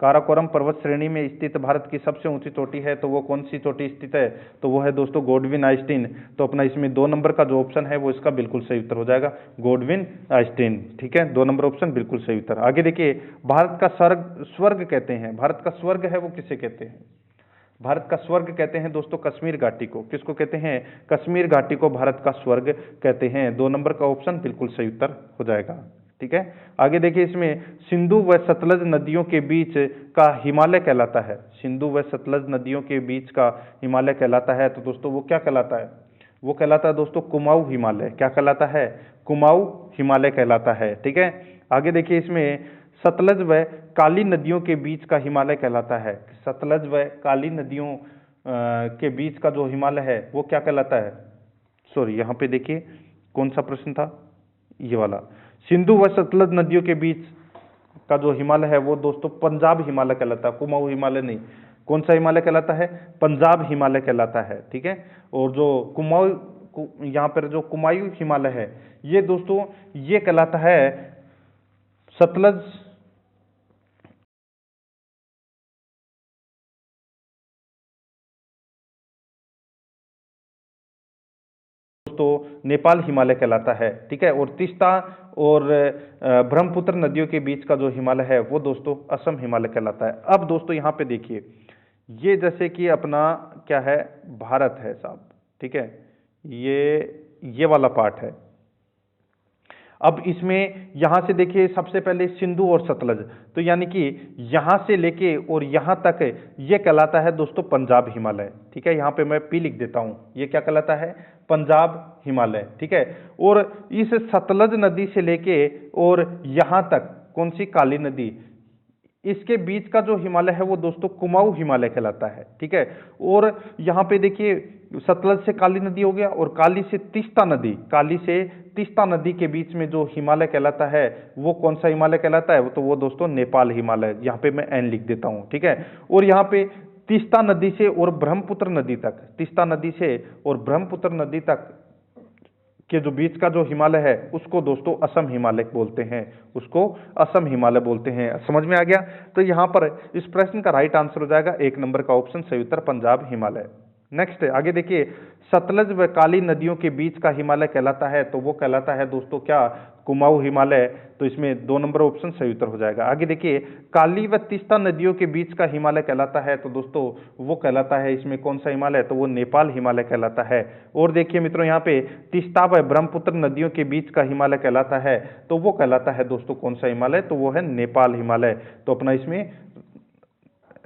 काराकोरम पर्वत श्रेणी में स्थित भारत की सबसे ऊंची चोटी है तो वो कौन सी चोटी स्थित है? तो वो है दोस्तों गोडविन आइस्टीन। तो अपना इसमें 2 नंबर का जो ऑप्शन है वो इसका बिल्कुल सही उत्तर हो जाएगा, गोडविन आइस्टीन, ठीक है। 2 नंबर ऑप्शन बिल्कुल सही उत्तर। आगे देखिए, भारत का स्वर्ग कहते हैं, भारत का स्वर्ग है वो किसे कहते हैं? भारत का स्वर्ग कहते हैं दोस्तों कश्मीर घाटी को। किसको कहते हैं? कश्मीर घाटी को भारत का स्वर्ग कहते हैं। 2 नंबर का ऑप्शन बिल्कुल सही उत्तर हो जाएगा, ठीक है। आगे देखिए, इसमें सिंधु व सतलज नदियों के बीच का हिमालय कहलाता है। सिंधु व सतलज नदियों के बीच का हिमालय कहलाता है तो दोस्तों वो क्या कहलाता है? वो कहलाता है दोस्तों कुमाऊं हिमालय। क्या कहलाता है? कुमाऊं हिमालय कहलाता है, ठीक है। आगे देखिए, इसमें सतलज व काली नदियों के बीच का हिमालय कहलाता है। सतलज व काली नदियों के बीच का जो हिमालय है वो क्या कहलाता है? सॉरी, यहाँ पे देखिए कौन सा प्रश्न था, ये वाला। सिंधु व सतलज नदियों के बीच का जो हिमालय है वो दोस्तों पंजाब हिमालय कहलाता है, कुमाऊं हिमालय नहीं। कौन सा हिमालय कहलाता है? पंजाब हिमालय कहलाता है, ठीक है। और जो कुमाऊं, यहाँ पर जो कुमायूं हिमालय है ये दोस्तों ये कहलाता है सतलज दोस्तों नेपाल हिमालय कहलाता है, ठीक है। और तीस्ता और ब्रह्मपुत्र नदियों के बीच का जो हिमालय है वो दोस्तों असम हिमालय कहलाता है। अब दोस्तों यहाँ पे देखिए, ये जैसे कि अपना क्या है, भारत है साहब, ठीक है, ये वाला पार्ट है। अब इसमें यहां से देखिए, सबसे पहले सिंधु और सतलज, तो यानी कि यहां से लेके और यहां तक ये कहलाता है दोस्तों पंजाब हिमालय, ठीक है। यहां पे मैं पी लिख देता हूं, ये क्या कहलाता है? पंजाब हिमालय, ठीक है। और इस सतलज नदी से लेके और यहां तक कौन सी? काली नदी, इसके बीच का जो हिमालय है वो दोस्तों कुमाऊं हिमालय कहलाता है, ठीक है। और यहाँ पे देखिए, सतलज से काली नदी हो गया और काली से तीस्ता नदी, काली से तीस्ता नदी के बीच में जो हिमालय कहलाता है वो कौन सा हिमालय कहलाता है? तो वो दोस्तों नेपाल हिमालय। यहाँ पे मैं एन लिख देता हूँ, ठीक है। और यहाँ पे तीस्ता नदी से और ब्रह्मपुत्र नदी तक, तीस्ता नदी से और ब्रह्मपुत्र नदी तक के जो बीच का जो हिमालय है उसको दोस्तों असम हिमालय बोलते हैं, उसको असम हिमालय बोलते हैं। समझ में आ गया? तो यहाँ पर इस प्रश्न का राइट आंसर हो जाएगा 1 नंबर का ऑप्शन सही उत्तर, पंजाब हिमालय। नेक्स्ट आगे देखिए, सतलज व काली नदियों के बीच का हिमालय कहलाता है तो वो कहलाता है दोस्तों क्या? कुमाऊं हिमालय। तो इसमें 2 नंबर ऑप्शन सही उत्तर हो जाएगा। आगे देखिए, काली व तीस्ता नदियों के बीच का हिमालय कहलाता है तो दोस्तों वो कहलाता है इसमें कौन सा हिमालय? तो वो नेपाल हिमालय कहलाता है। और देखिए मित्रों, यहाँ पे तीस्ता व ब्रह्मपुत्र नदियों के बीच का हिमालय कहलाता है तो वो कहलाता है दोस्तों कौन सा हिमालय? तो वो है नेपाल हिमालय। तो अपना इसमें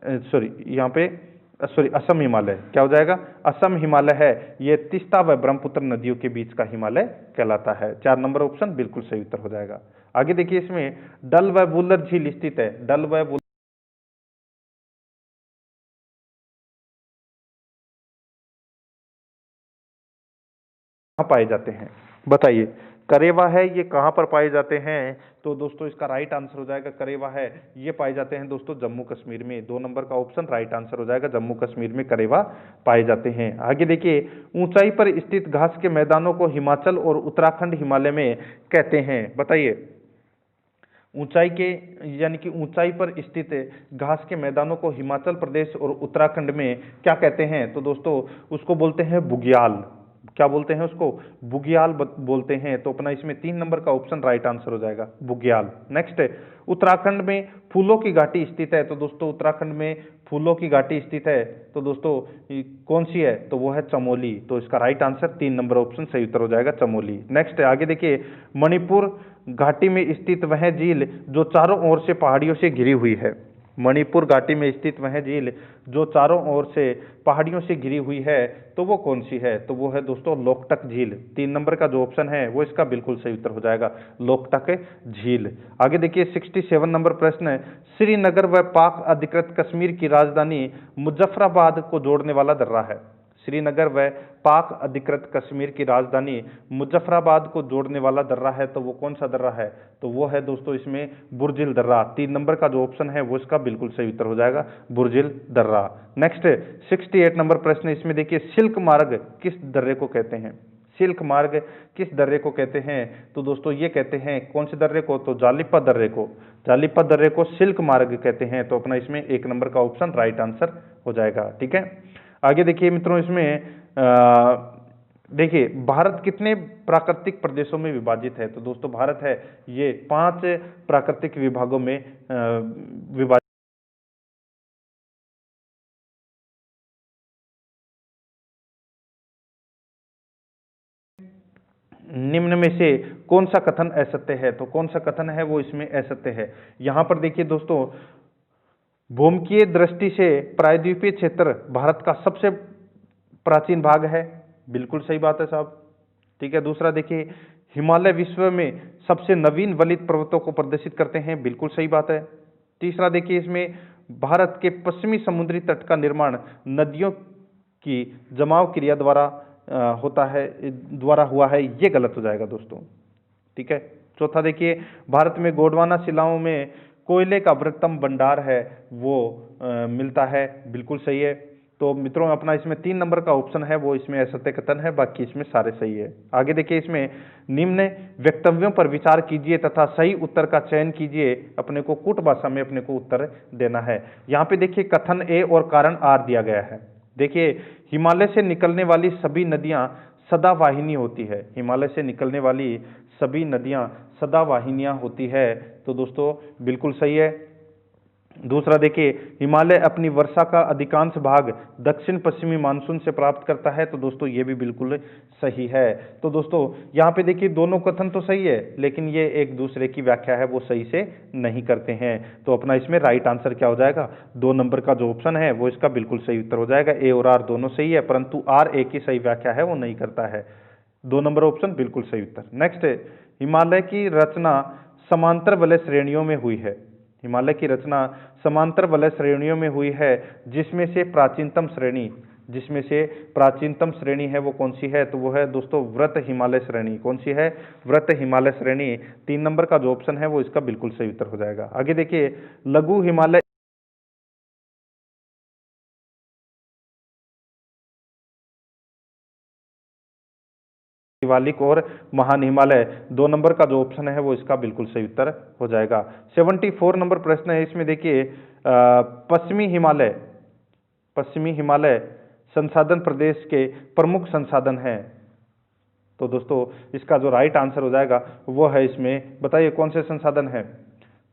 सॉरी, यहाँ पे सॉरी असम हिमालय, क्या हो जाएगा, असम हिमालय है, ये तीस्ता व ब्रह्मपुत्र नदियों के बीच का हिमालय कहलाता है। 4 नंबर ऑप्शन बिल्कुल सही उत्तर हो जाएगा। आगे देखिए, इसमें डल व वुलर झील स्थित है। डल व वुलर कहाँ पाए जाते हैं, बताइए। करेवा है, ये कहाँ पर पाए जाते हैं, तो दोस्तों इसका राइट आंसर हो जाएगा करेवा है, ये पाए जाते हैं दोस्तों जम्मू कश्मीर में। 2 नंबर का ऑप्शन राइट आंसर हो जाएगा, जम्मू कश्मीर में करेवा पाए जाते हैं। आगे देखिए, ऊंचाई पर स्थित घास के मैदानों को हिमाचल और उत्तराखंड हिमालय में कहते हैं, बताइए। ऊंचाई के यानी कि ऊंचाई पर स्थित घास के मैदानों को हिमाचल प्रदेश और उत्तराखंड में क्या कहते हैं, तो दोस्तों उसको बोलते हैं बुग्याल। क्या बोलते हैं उसको, बुग्याल बोलते हैं। तो अपना इसमें 3 नंबर का ऑप्शन राइट आंसर हो जाएगा, बुग्याल। नेक्स्ट, उत्तराखंड में फूलों की घाटी स्थित है, तो दोस्तों उत्तराखंड में फूलों की घाटी स्थित है, तो दोस्तों कौन सी है, तो वो है चमोली। तो इसका राइट आंसर 3 नंबर ऑप्शन सही उत्तर हो जाएगा, चमोली। नेक्स्ट, आगे देखिए, मणिपुर घाटी में स्थित वह झील जो चारों ओर से पहाड़ियों से घिरी हुई है। मणिपुर घाटी में स्थित वह झील जो चारों ओर से पहाड़ियों से घिरी हुई है, तो वो कौन सी है, तो वो है दोस्तों लोकटक झील। 3 नंबर का जो ऑप्शन है वो इसका बिल्कुल सही उत्तर हो जाएगा, लोकटक झील। आगे देखिए, 67 नंबर प्रश्न है, श्रीनगर व पाक अधिकृत कश्मीर की राजधानी मुजफ्फराबाद को जोड़ने वाला दर्रा है। श्रीनगर व पाक अधिकृत कश्मीर की राजधानी मुजफ्फराबाद को जोड़ने वाला दर्रा है, तो वो कौन सा दर्रा है, तो वो है दोस्तों इसमें बुर्जिल दर्रा। 3 नंबर का जो ऑप्शन है वो इसका बिल्कुल सही उत्तर हो जाएगा, बुर्जिल दर्रा। नेक्स्ट, 68 नंबर प्रश्न, इसमें देखिए, सिल्क मार्ग किस दर्रे को कहते हैं। सिल्क मार्ग किस दर्रे को कहते हैं, तो दोस्तों ये कहते हैं कौन से दर्रे को, तो जालिपा दर्रे को। जालिपा दर्रे को सिल्क मार्ग कहते हैं। तो अपना इसमें 1 नंबर का ऑप्शन राइट आंसर हो जाएगा, ठीक है। आगे देखिए मित्रों, इसमें देखिए भारत कितने प्राकृतिक प्रदेशों में विभाजित है, तो दोस्तों भारत है ये 5 प्राकृतिक विभागों में विभाजित। निम्न में से कौन सा कथन असत्य है, तो कौन सा कथन है वो इसमें असत्य है। यहां पर देखिए दोस्तों, भूमकीय दृष्टि से प्रायद्वीपीय क्षेत्र भारत का सबसे प्राचीन भाग है, बिल्कुल सही बात है साहब, ठीक है। दूसरा देखिए, हिमालय विश्व में सबसे नवीन वलित पर्वतों को प्रदर्शित करते हैं, बिल्कुल सही बात है। तीसरा देखिए, इसमें भारत के पश्चिमी समुद्री तट का निर्माण नदियों की जमाव क्रिया द्वारा होता है, द्वारा हुआ है, ये गलत हो जाएगा दोस्तों, ठीक है। चौथा देखिए, भारत में गोंडवाना शिलाओं में कोयले का बृहत्तम भंडार है वो मिलता है, बिल्कुल सही है। तो मित्रों अपना इसमें 3 नंबर का ऑप्शन है वो इसमें असत्य कथन है, बाकी इसमें सारे सही है। आगे देखिए, इसमें निम्न वक्तव्यों पर विचार कीजिए तथा सही उत्तर का चयन कीजिए, अपने को कूट भाषा में अपने को उत्तर देना है। यहाँ पे देखिए कथन ए और कारण आर दिया गया है। देखिए, हिमालय से निकलने वाली सभी नदियां सदावाहिनी होती है, हिमालय से निकलने वाली सभी नदियां सदावाहिनियां होती है, तो दोस्तों बिल्कुल सही है। दूसरा देखिए, हिमालय अपनी वर्षा का अधिकांश भाग दक्षिण पश्चिमी मानसून से प्राप्त करता है, तो दोस्तों ये भी बिल्कुल सही है। तो दोस्तों यहाँ पे देखिए दोनों कथन तो सही है, लेकिन ये एक दूसरे की व्याख्या है वो सही से नहीं करते हैं। तो अपना इसमें राइट आंसर क्या हो जाएगा, 2 नंबर का जो ऑप्शन है वो इसका बिल्कुल सही उत्तर हो जाएगा। ए और आर दोनों सही है, परंतु आर ए की सही व्याख्या है वो नहीं करता है। 2 नंबर ऑप्शन बिल्कुल सही उत्तर। नेक्स्ट, हिमालय की रचना समांतर वलय श्रेणियों में हुई है। हिमालय की रचना समांतर वलय श्रेणियों में हुई है, जिसमें से प्राचीनतम श्रेणी है वो कौन सी है, तो वो है दोस्तों व्रत हिमालय श्रेणी। कौन सी है, व्रत हिमालय श्रेणी। 3 नंबर का जो ऑप्शन है वो इसका बिल्कुल सही उत्तर हो जाएगा। आगे देखिए, लघु हिमालय शिवालिक और महान हिमालय, 2 नंबर का जो ऑप्शन है वो इसका बिल्कुल सही उत्तर हो जाएगा। 74 नंबर प्रश्न है, इसमें देखिए पश्चिमी हिमालय संसाधन प्रदेश के प्रमुख संसाधन हैं, तो दोस्तों इसका जो राइट आंसर हो जाएगा वो है इसमें, बताइए कौन से संसाधन है,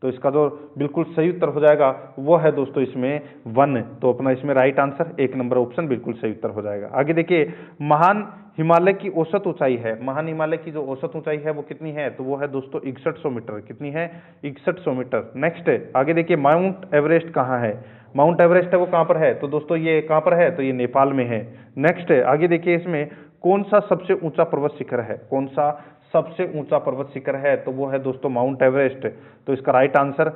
तो इसका जो बिल्कुल सही उत्तर हो जाएगा वो है दोस्तों इसमें 1। तो अपना इसमें राइट आंसर 1 नंबर ऑप्शन बिल्कुल सही उत्तर हो जाएगा। आगे देखिए, महान हिमालय की औसत ऊंचाई है, महान हिमालय की जो औसत ऊंचाई है वो कितनी है, तो वो है दोस्तों 6100 मीटर। कितनी है? 6100 मीटर। नेक्स्ट आगे देखिए, माउंट एवरेस्ट कहाँ है, माउंट एवरेस्ट है वो कहाँ पर है, तो दोस्तों ये कहाँ पर है, तो ये नेपाल में है। नेक्स्ट आगे देखिए, इसमें कौन सा सबसे ऊंचा पर्वत शिखर है, कौन सा सबसे ऊंचा पर्वत शिखर है, तो वो है दोस्तों माउंट एवरेस्ट। तो इसका राइट आंसर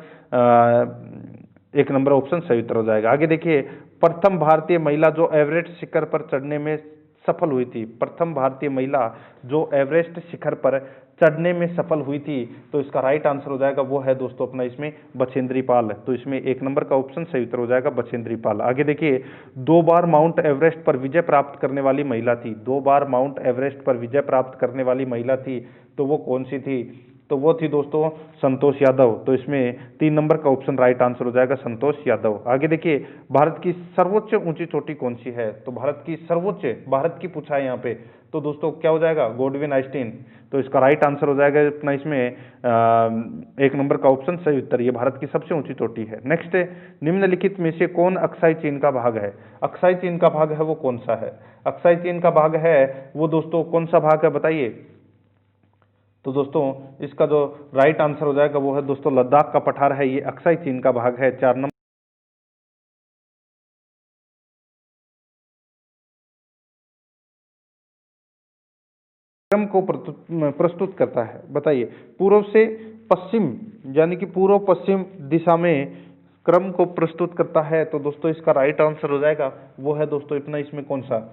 1 नंबर ऑप्शन सही उत्तर हो जाएगा। आगे देखिए, प्रथम भारतीय महिला जो एवरेस्ट शिखर पर चढ़ने में सफल हुई थी, प्रथम भारतीय महिला जो एवरेस्ट शिखर पर चढ़ने में सफल हुई थी, तो इसका राइट आंसर हो जाएगा वो है दोस्तों अपना इसमें बछेंद्री पाल। तो इसमें 1 नंबर का ऑप्शन सही उत्तर हो जाएगा बछेंद्री पाल। आगे देखिए, 2 बार माउंट एवरेस्ट पर विजय प्राप्त करने वाली महिला थी, 2 बार माउंट एवरेस्ट पर विजय प्राप्त करने वाली महिला थी, तो वो कौन सी थी, तो वो थी दोस्तों संतोष यादव। तो इसमें 3 नंबर का ऑप्शन राइट आंसर हो जाएगा संतोष यादव। आगे देखिए, भारत की सर्वोच्च ऊंची चोटी कौन सी है, तो भारत की सर्वोच्च, भारत की पूछा है यहाँ पे, तो दोस्तों क्या हो जाएगा, गोडविन आइस्टीन। तो इसका राइट आंसर हो जाएगा अपना इसमें 1 नंबर का ऑप्शन सही उत्तर, ये भारत की सबसे ऊंची चोटी है। नेक्स्ट, निम्नलिखित में से कौन अक्साई चीन का भाग है, अक्साई चीन का भाग है वो कौन सा है, अक्साई चीन का भाग है वो दोस्तों कौन सा भाग है बताइए। तो दोस्तों इसका जो राइट आंसर हो जाएगा वो है दोस्तों लद्दाख का पठार है, ये अक्साई चीन का भाग है। 4 नंबर क्रम को प्रस्तुत करता है, बताइए। पूर्व से पश्चिम यानी कि पूर्व पश्चिम दिशा में क्रम को प्रस्तुत करता है, तो दोस्तों इसका राइट आंसर हो जाएगा वो है दोस्तों इतना इसमें कौन सा,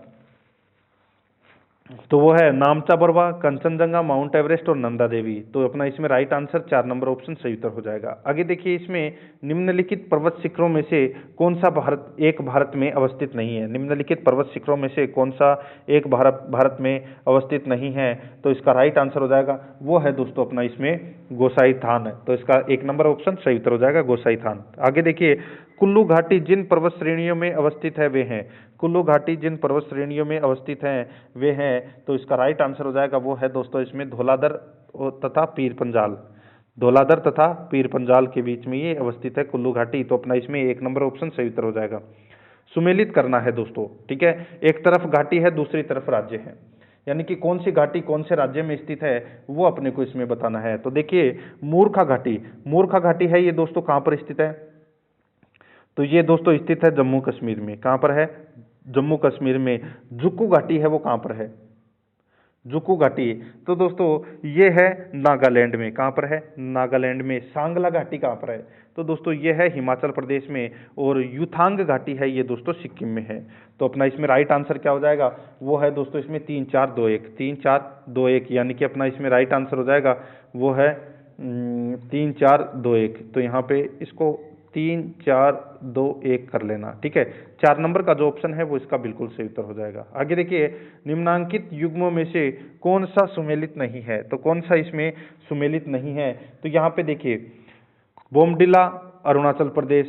तो वो है नामचा बरवा, कंचनजंगा, माउंट एवरेस्ट और नंदा देवी। तो अपना इसमें राइट आंसर 4 नंबर ऑप्शन सही उत्तर हो जाएगा। आगे देखिए, इसमें निम्नलिखित पर्वत शिखरों में से कौन सा भारत में अवस्थित नहीं है, निम्नलिखित पर्वत शिखरों में से कौन सा एक भारत में अवस्थित नहीं है, तो इसका राइट आंसर हो जाएगा वो है दोस्तों अपना इसमें गोसाई थान। तो इसका 1 नंबर ऑप्शन सही उत्तर हो जाएगा गोसाई थान। आगे देखिए, कुल्लू घाटी जिन पर्वत श्रेणियों में अवस्थित है वे हैं, कुल्लू घाटी जिन पर्वत श्रेणियों में अवस्थित हैं वे हैं, तो इसका राइट आंसर हो जाएगा वो है दोस्तों इसमें धौलाधर तथा पीर पंजाल, धौलाधर तथा पीर पंजाल के बीच में ये अवस्थित है कुल्लू घाटी। तो अपना इसमें 1 नंबर ऑप्शन सही उत्तर हो जाएगा। सुमेलित करना है दोस्तों, ठीक है, एक तरफ घाटी है दूसरी तरफ राज्य है, यानी कि कौन सी घाटी कौन से राज्य में स्थित है वो अपने को इसमें बताना है। तो देखिए, मूर्खा घाटी, मूर्खा घाटी है ये दोस्तों कहाँ पर स्थित है, तो ये दोस्तों स्थित है जम्मू कश्मीर में। कहाँ पर है, जम्मू कश्मीर में। जुक्कू घाटी है वो कहाँ पर है, जुक्कू घाटी, तो दोस्तों ये है नागालैंड में। कहाँ पर है, नागालैंड में। सांगला घाटी कहाँ पर है, तो दोस्तों ये है हिमाचल प्रदेश में। और युथांग घाटी है ये दोस्तों सिक्किम में है। तो अपना इसमें राइट आंसर क्या हो जाएगा, वो है दोस्तों इसमें 3 4 2 1, 3 4 2 1, यानी कि अपना इसमें राइट आंसर हो जाएगा वो है 3 4 2 1। तो यहाँ पे इसको 3 4 2 1 कर लेना, ठीक है। 4 नंबर का जो ऑप्शन है वो इसका बिल्कुल सही उत्तर हो जाएगा। आगे देखिए, निम्नांकित युग्मों में से कौन सा सुमेलित नहीं है, तो कौन सा इसमें सुमेलित नहीं है, तो यहाँ पे देखिए, बोमडिला अरुणाचल प्रदेश,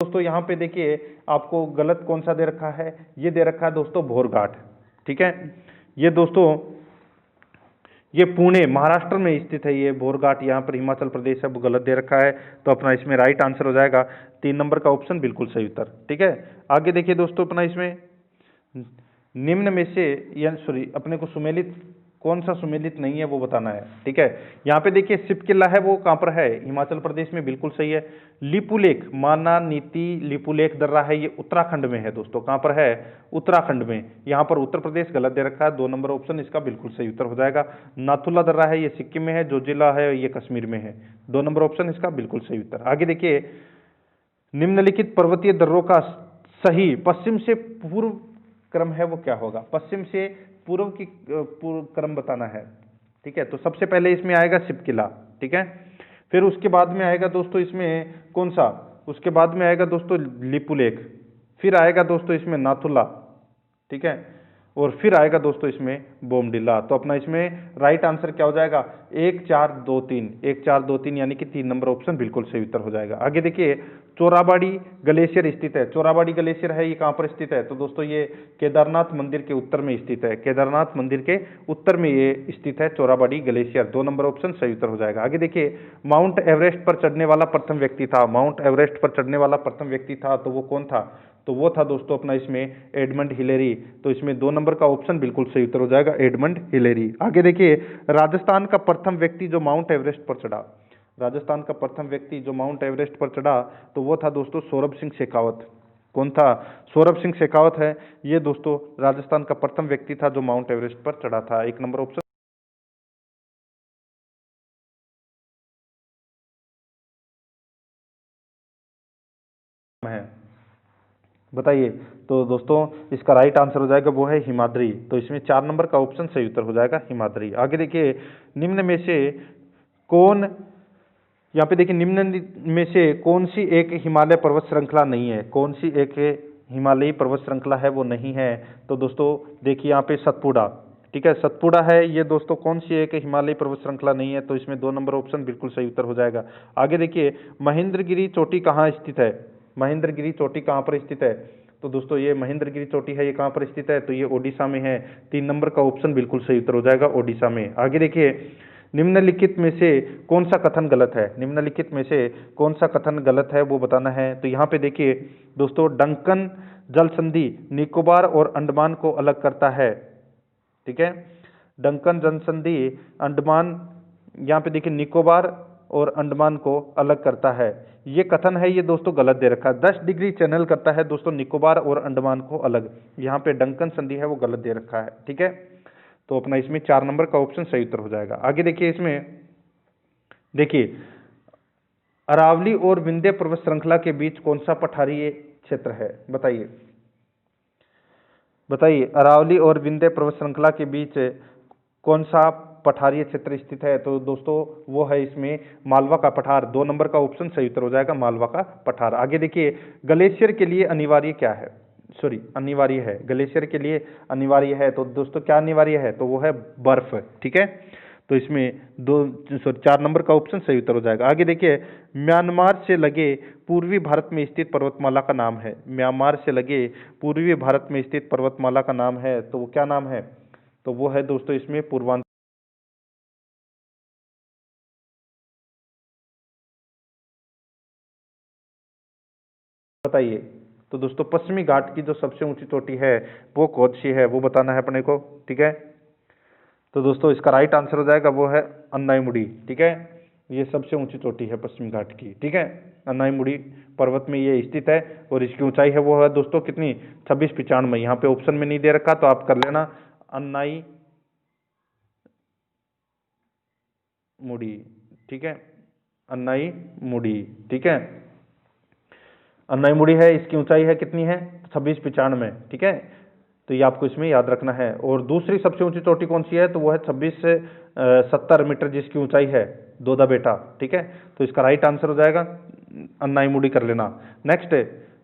दोस्तों यहाँ पे देखिए आपको गलत कौन सा दे रखा है, ये दे रखा है दोस्तों भोरघाट, ठीक है। ये दोस्तों ये पुणे महाराष्ट्र में स्थित है, ये भोरघाट यहाँ पर हिमाचल प्रदेश है वो गलत दे रखा है। तो अपना इसमें राइट आंसर हो जाएगा 3 नंबर का ऑप्शन बिल्कुल सही उत्तर, ठीक है। आगे देखिए दोस्तों, अपना इसमें निम्न में से या सॉरी अपने को सुमेलित कौन सा सुमेलित नहीं है वो बताना है, ठीक है। यहाँ पे देखिए सिपकिला है वो कहाँ पर है, हिमाचल प्रदेश में, बिल्कुल सही है। लिपुलेख, माना नीति लिपुलेख दर्रा है ये उत्तराखंड में है दोस्तों, कहाँ पर है, उत्तराखंड में। यहाँ पर उत्तर प्रदेश गलत दे रखा है, 2 नंबर ऑप्शन इसका बिल्कुल सही उत्तर हो जाएगा। नाथुला दर्रा है ये सिक्किम में है, जो जिला है ये कश्मीर में है, 2 नंबर ऑप्शन इसका बिल्कुल सही उत्तर। आगे देखिए, निम्नलिखित पर्वतीय दर्रों का सही पश्चिम से पूर्व क्रम है वो क्या होगा, पश्चिम से पूर्व की पूर्व क्रम बताना है, ठीक है। तो सबसे पहले इसमें आएगा सिपकिला, ठीक है। फिर उसके बाद में आएगा दोस्तों इसमें कौन सा, उसके बाद में आएगा दोस्तों लिपुलेख, फिर आएगा दोस्तों इसमें नाथुला, ठीक है, और फिर आएगा दोस्तों इसमें बोमडिला। तो अपना इसमें राइट आंसर क्या हो जाएगा, 1 4 2 3, 1 4 2 3, यानी कि 3 नंबर ऑप्शन बिल्कुल सही उत्तर हो जाएगा। आगे देखिए, चोराबाड़ी ग्लेशियर स्थित है। चोराबाड़ी ग्लेशियर है ये कहाँ पर स्थित है? तो दोस्तों ये केदारनाथ मंदिर के उत्तर में स्थित है। केदारनाथ मंदिर के उत्तर में ये स्थित है चोराबाड़ी ग्लेशियर। 2 नंबर ऑप्शन सही उत्तर हो जाएगा। आगे देखिए, माउंट एवरेस्ट पर चढ़ने वाला प्रथम व्यक्ति था। माउंट एवरेस्ट पर चढ़ने वाला प्रथम व्यक्ति था तो वो कौन था? तो वो था दोस्तों अपना इसमें एडमंड हिलेरी। तो इसमें 2 नंबर का ऑप्शन बिल्कुल सही उत्तर हो जाएगा, एडमंड हिलेरी। आगे देखिए, राजस्थान का प्रथम व्यक्ति जो माउंट एवरेस्ट पर चढ़ा, राजस्थान का प्रथम व्यक्ति जो माउंट एवरेस्ट पर चढ़ा तो वो था दोस्तों सौरभ सिंह शेखावत। कौन था? सौरभ सिंह शेखावत है ये दोस्तों राजस्थान का प्रथम व्यक्ति था जो माउंट एवरेस्ट पर चढ़ा था। 1 नंबर ऑप्शन है। बताइए, तो दोस्तों इसका राइट आंसर हो जाएगा वो है हिमाद्री। तो इसमें 4 नंबर का ऑप्शन सही उत्तर हो जाएगा हिमाद्री। आगे देखिए, निम्न में से कौन, यहाँ पे देखिए निम्न में से कौन सी एक हिमालय पर्वत श्रृंखला नहीं है? कौन सी एक हिमालयी पर्वत श्रृंखला है वो नहीं है? तो दोस्तों देखिए यहाँ पे सतपुड़ा, ठीक है, सतपुड़ा है ये दोस्तों कौन सी एक हिमालयी पर्वत श्रृंखला नहीं है? तो इसमें 2 नंबर ऑप्शन बिल्कुल सही उत्तर हो जाएगा। आगे देखिए, महेंद्रगिरी चोटी कहाँ स्थित है? महेंद्रगिरी चोटी कहाँ पर स्थित है? तो दोस्तों ये महेंद्रगिरी चोटी है ये कहाँ पर स्थित है? तो ये ओडिशा में है। 3 नंबर का ऑप्शन बिल्कुल सही उत्तर हो जाएगा, ओडिशा में। आगे देखिए, निम्नलिखित में से कौन सा कथन गलत है? निम्नलिखित में से कौन सा कथन गलत है वो बताना है। तो यहाँ पे देखिए दोस्तों, डंकन जल संधि निकोबार और अंडमान को अलग करता है, ठीक है, डंकन जल संधि अंडमान, यहाँ पे देखिए निकोबार और अंडमान को अलग करता है, ये कथन है ये दोस्तों गलत दे रखा है। 10 डिग्री चैनल करता है दोस्तों निकोबार और अंडमान को अलग, यहाँ पे डंकन संधि है वो गलत दे रखा है, ठीक है। तो अपना इसमें 4 नंबर का ऑप्शन सही उत्तर हो जाएगा। आगे देखिए, इसमें देखिए अरावली और विंध्य पर्वत श्रृंखला के बीच कौन सा पठारीय क्षेत्र है? बताइए, बताइए अरावली और विंध्य पर्वत श्रृंखला के बीच कौन सा पठारीय क्षेत्र स्थित है? तो दोस्तों वो है इसमें मालवा का पठार। 2 नंबर का ऑप्शन सही उत्तर हो जाएगा, मालवा का पठार। आगे देखिए, ग्लेशियर के लिए अनिवार्य क्या है? सॉरी अनिवार्य है, ग्लेशियर के लिए अनिवार्य है। तो दोस्तों क्या अनिवार्य है? तो वो है बर्फ, ठीक है। तो इसमें 4 नंबर का ऑप्शन सही उत्तर हो जाएगा। आगे देखिए, म्यांमार से लगे पूर्वी भारत में स्थित पर्वतमाला का नाम है। म्यांमार से लगे पूर्वी भारत में स्थित पर्वतमाला का नाम है, तो वो क्या नाम है? तो वो है दोस्तों इसमें पूर्वांचल। बताइए, तो दोस्तों पश्चिमी घाट की जो सबसे ऊंची चोटी है वो कौन सी है वो बताना है अपने को, ठीक है। तो दोस्तों इसका राइट आंसर हो जाएगा वो है अन्नाईमुड़ी, ठीक है। ये सबसे ऊंची चोटी है पश्चिमी घाट की, ठीक है। अन्नाईमुड़ी पर्वत में ये स्थित है और इसकी ऊंचाई है वो है दोस्तों कितनी? 2695। यहाँ पे ऑप्शन में नहीं दे रखा तो आप कर लेना अन्नाई मुड़ी, ठीक है, अन्नाई मुड़ी, ठीक है। अन्नाईमुड़ी है, इसकी ऊंचाई है कितनी है? 2695, ठीक है। तो ये आपको इसमें याद रखना है। और दूसरी सबसे ऊंची चोटी कौन सी है? तो वो है 2670 मीटर जिसकी ऊंचाई है, दोदा बेटा, ठीक है। तो इसका राइट आंसर हो जाएगा अन्नाईमुड़ी, कर लेना। नेक्स्ट,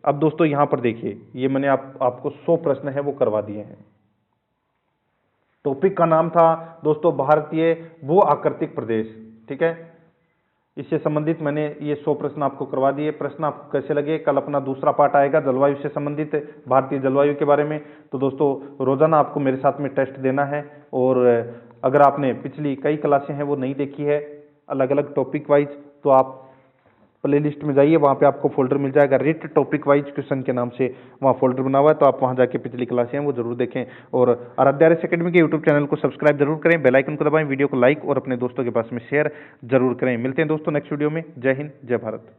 अब दोस्तों यहाँ पर देखिए, ये मैंने आपको 100 प्रश्न है वो करवा दिए हैं। टॉपिक का नाम था दोस्तों भारतीय भू आकृतिक प्रदेश, ठीक है। इससे संबंधित मैंने ये 100 प्रश्न आपको करवा दिए। प्रश्न आपको कैसे लगे? कल अपना दूसरा पार्ट आएगा जलवायु से संबंधित, भारतीय जलवायु के बारे में। तो दोस्तों रोजाना आपको मेरे साथ में टेस्ट देना है। और अगर आपने पिछली कई क्लासें हैं वो नहीं देखी है अलग अलग टॉपिक वाइज, तो आप प्लेलिस्ट में जाइए, वहाँ पे आपको फोल्डर मिल जाएगा रिट टॉपिक वाइज क्वेश्चन के नाम से, वहाँ फोल्डर बना हुआ है। तो आप वहाँ जाके पिछली क्लासें हैं वो जरूर देखें। और आराध्या आर्यस अकेडमी के यूट्यूब चैनल को सब्सक्राइब जरूर करें, बेल आइकन को दबाएं, वीडियो को लाइक और अपने दोस्तों के पास में शेयर जरूर करें। मिलते हैं दोस्तों नेक्स्ट वीडियो में। जय हिंद, जय भारत।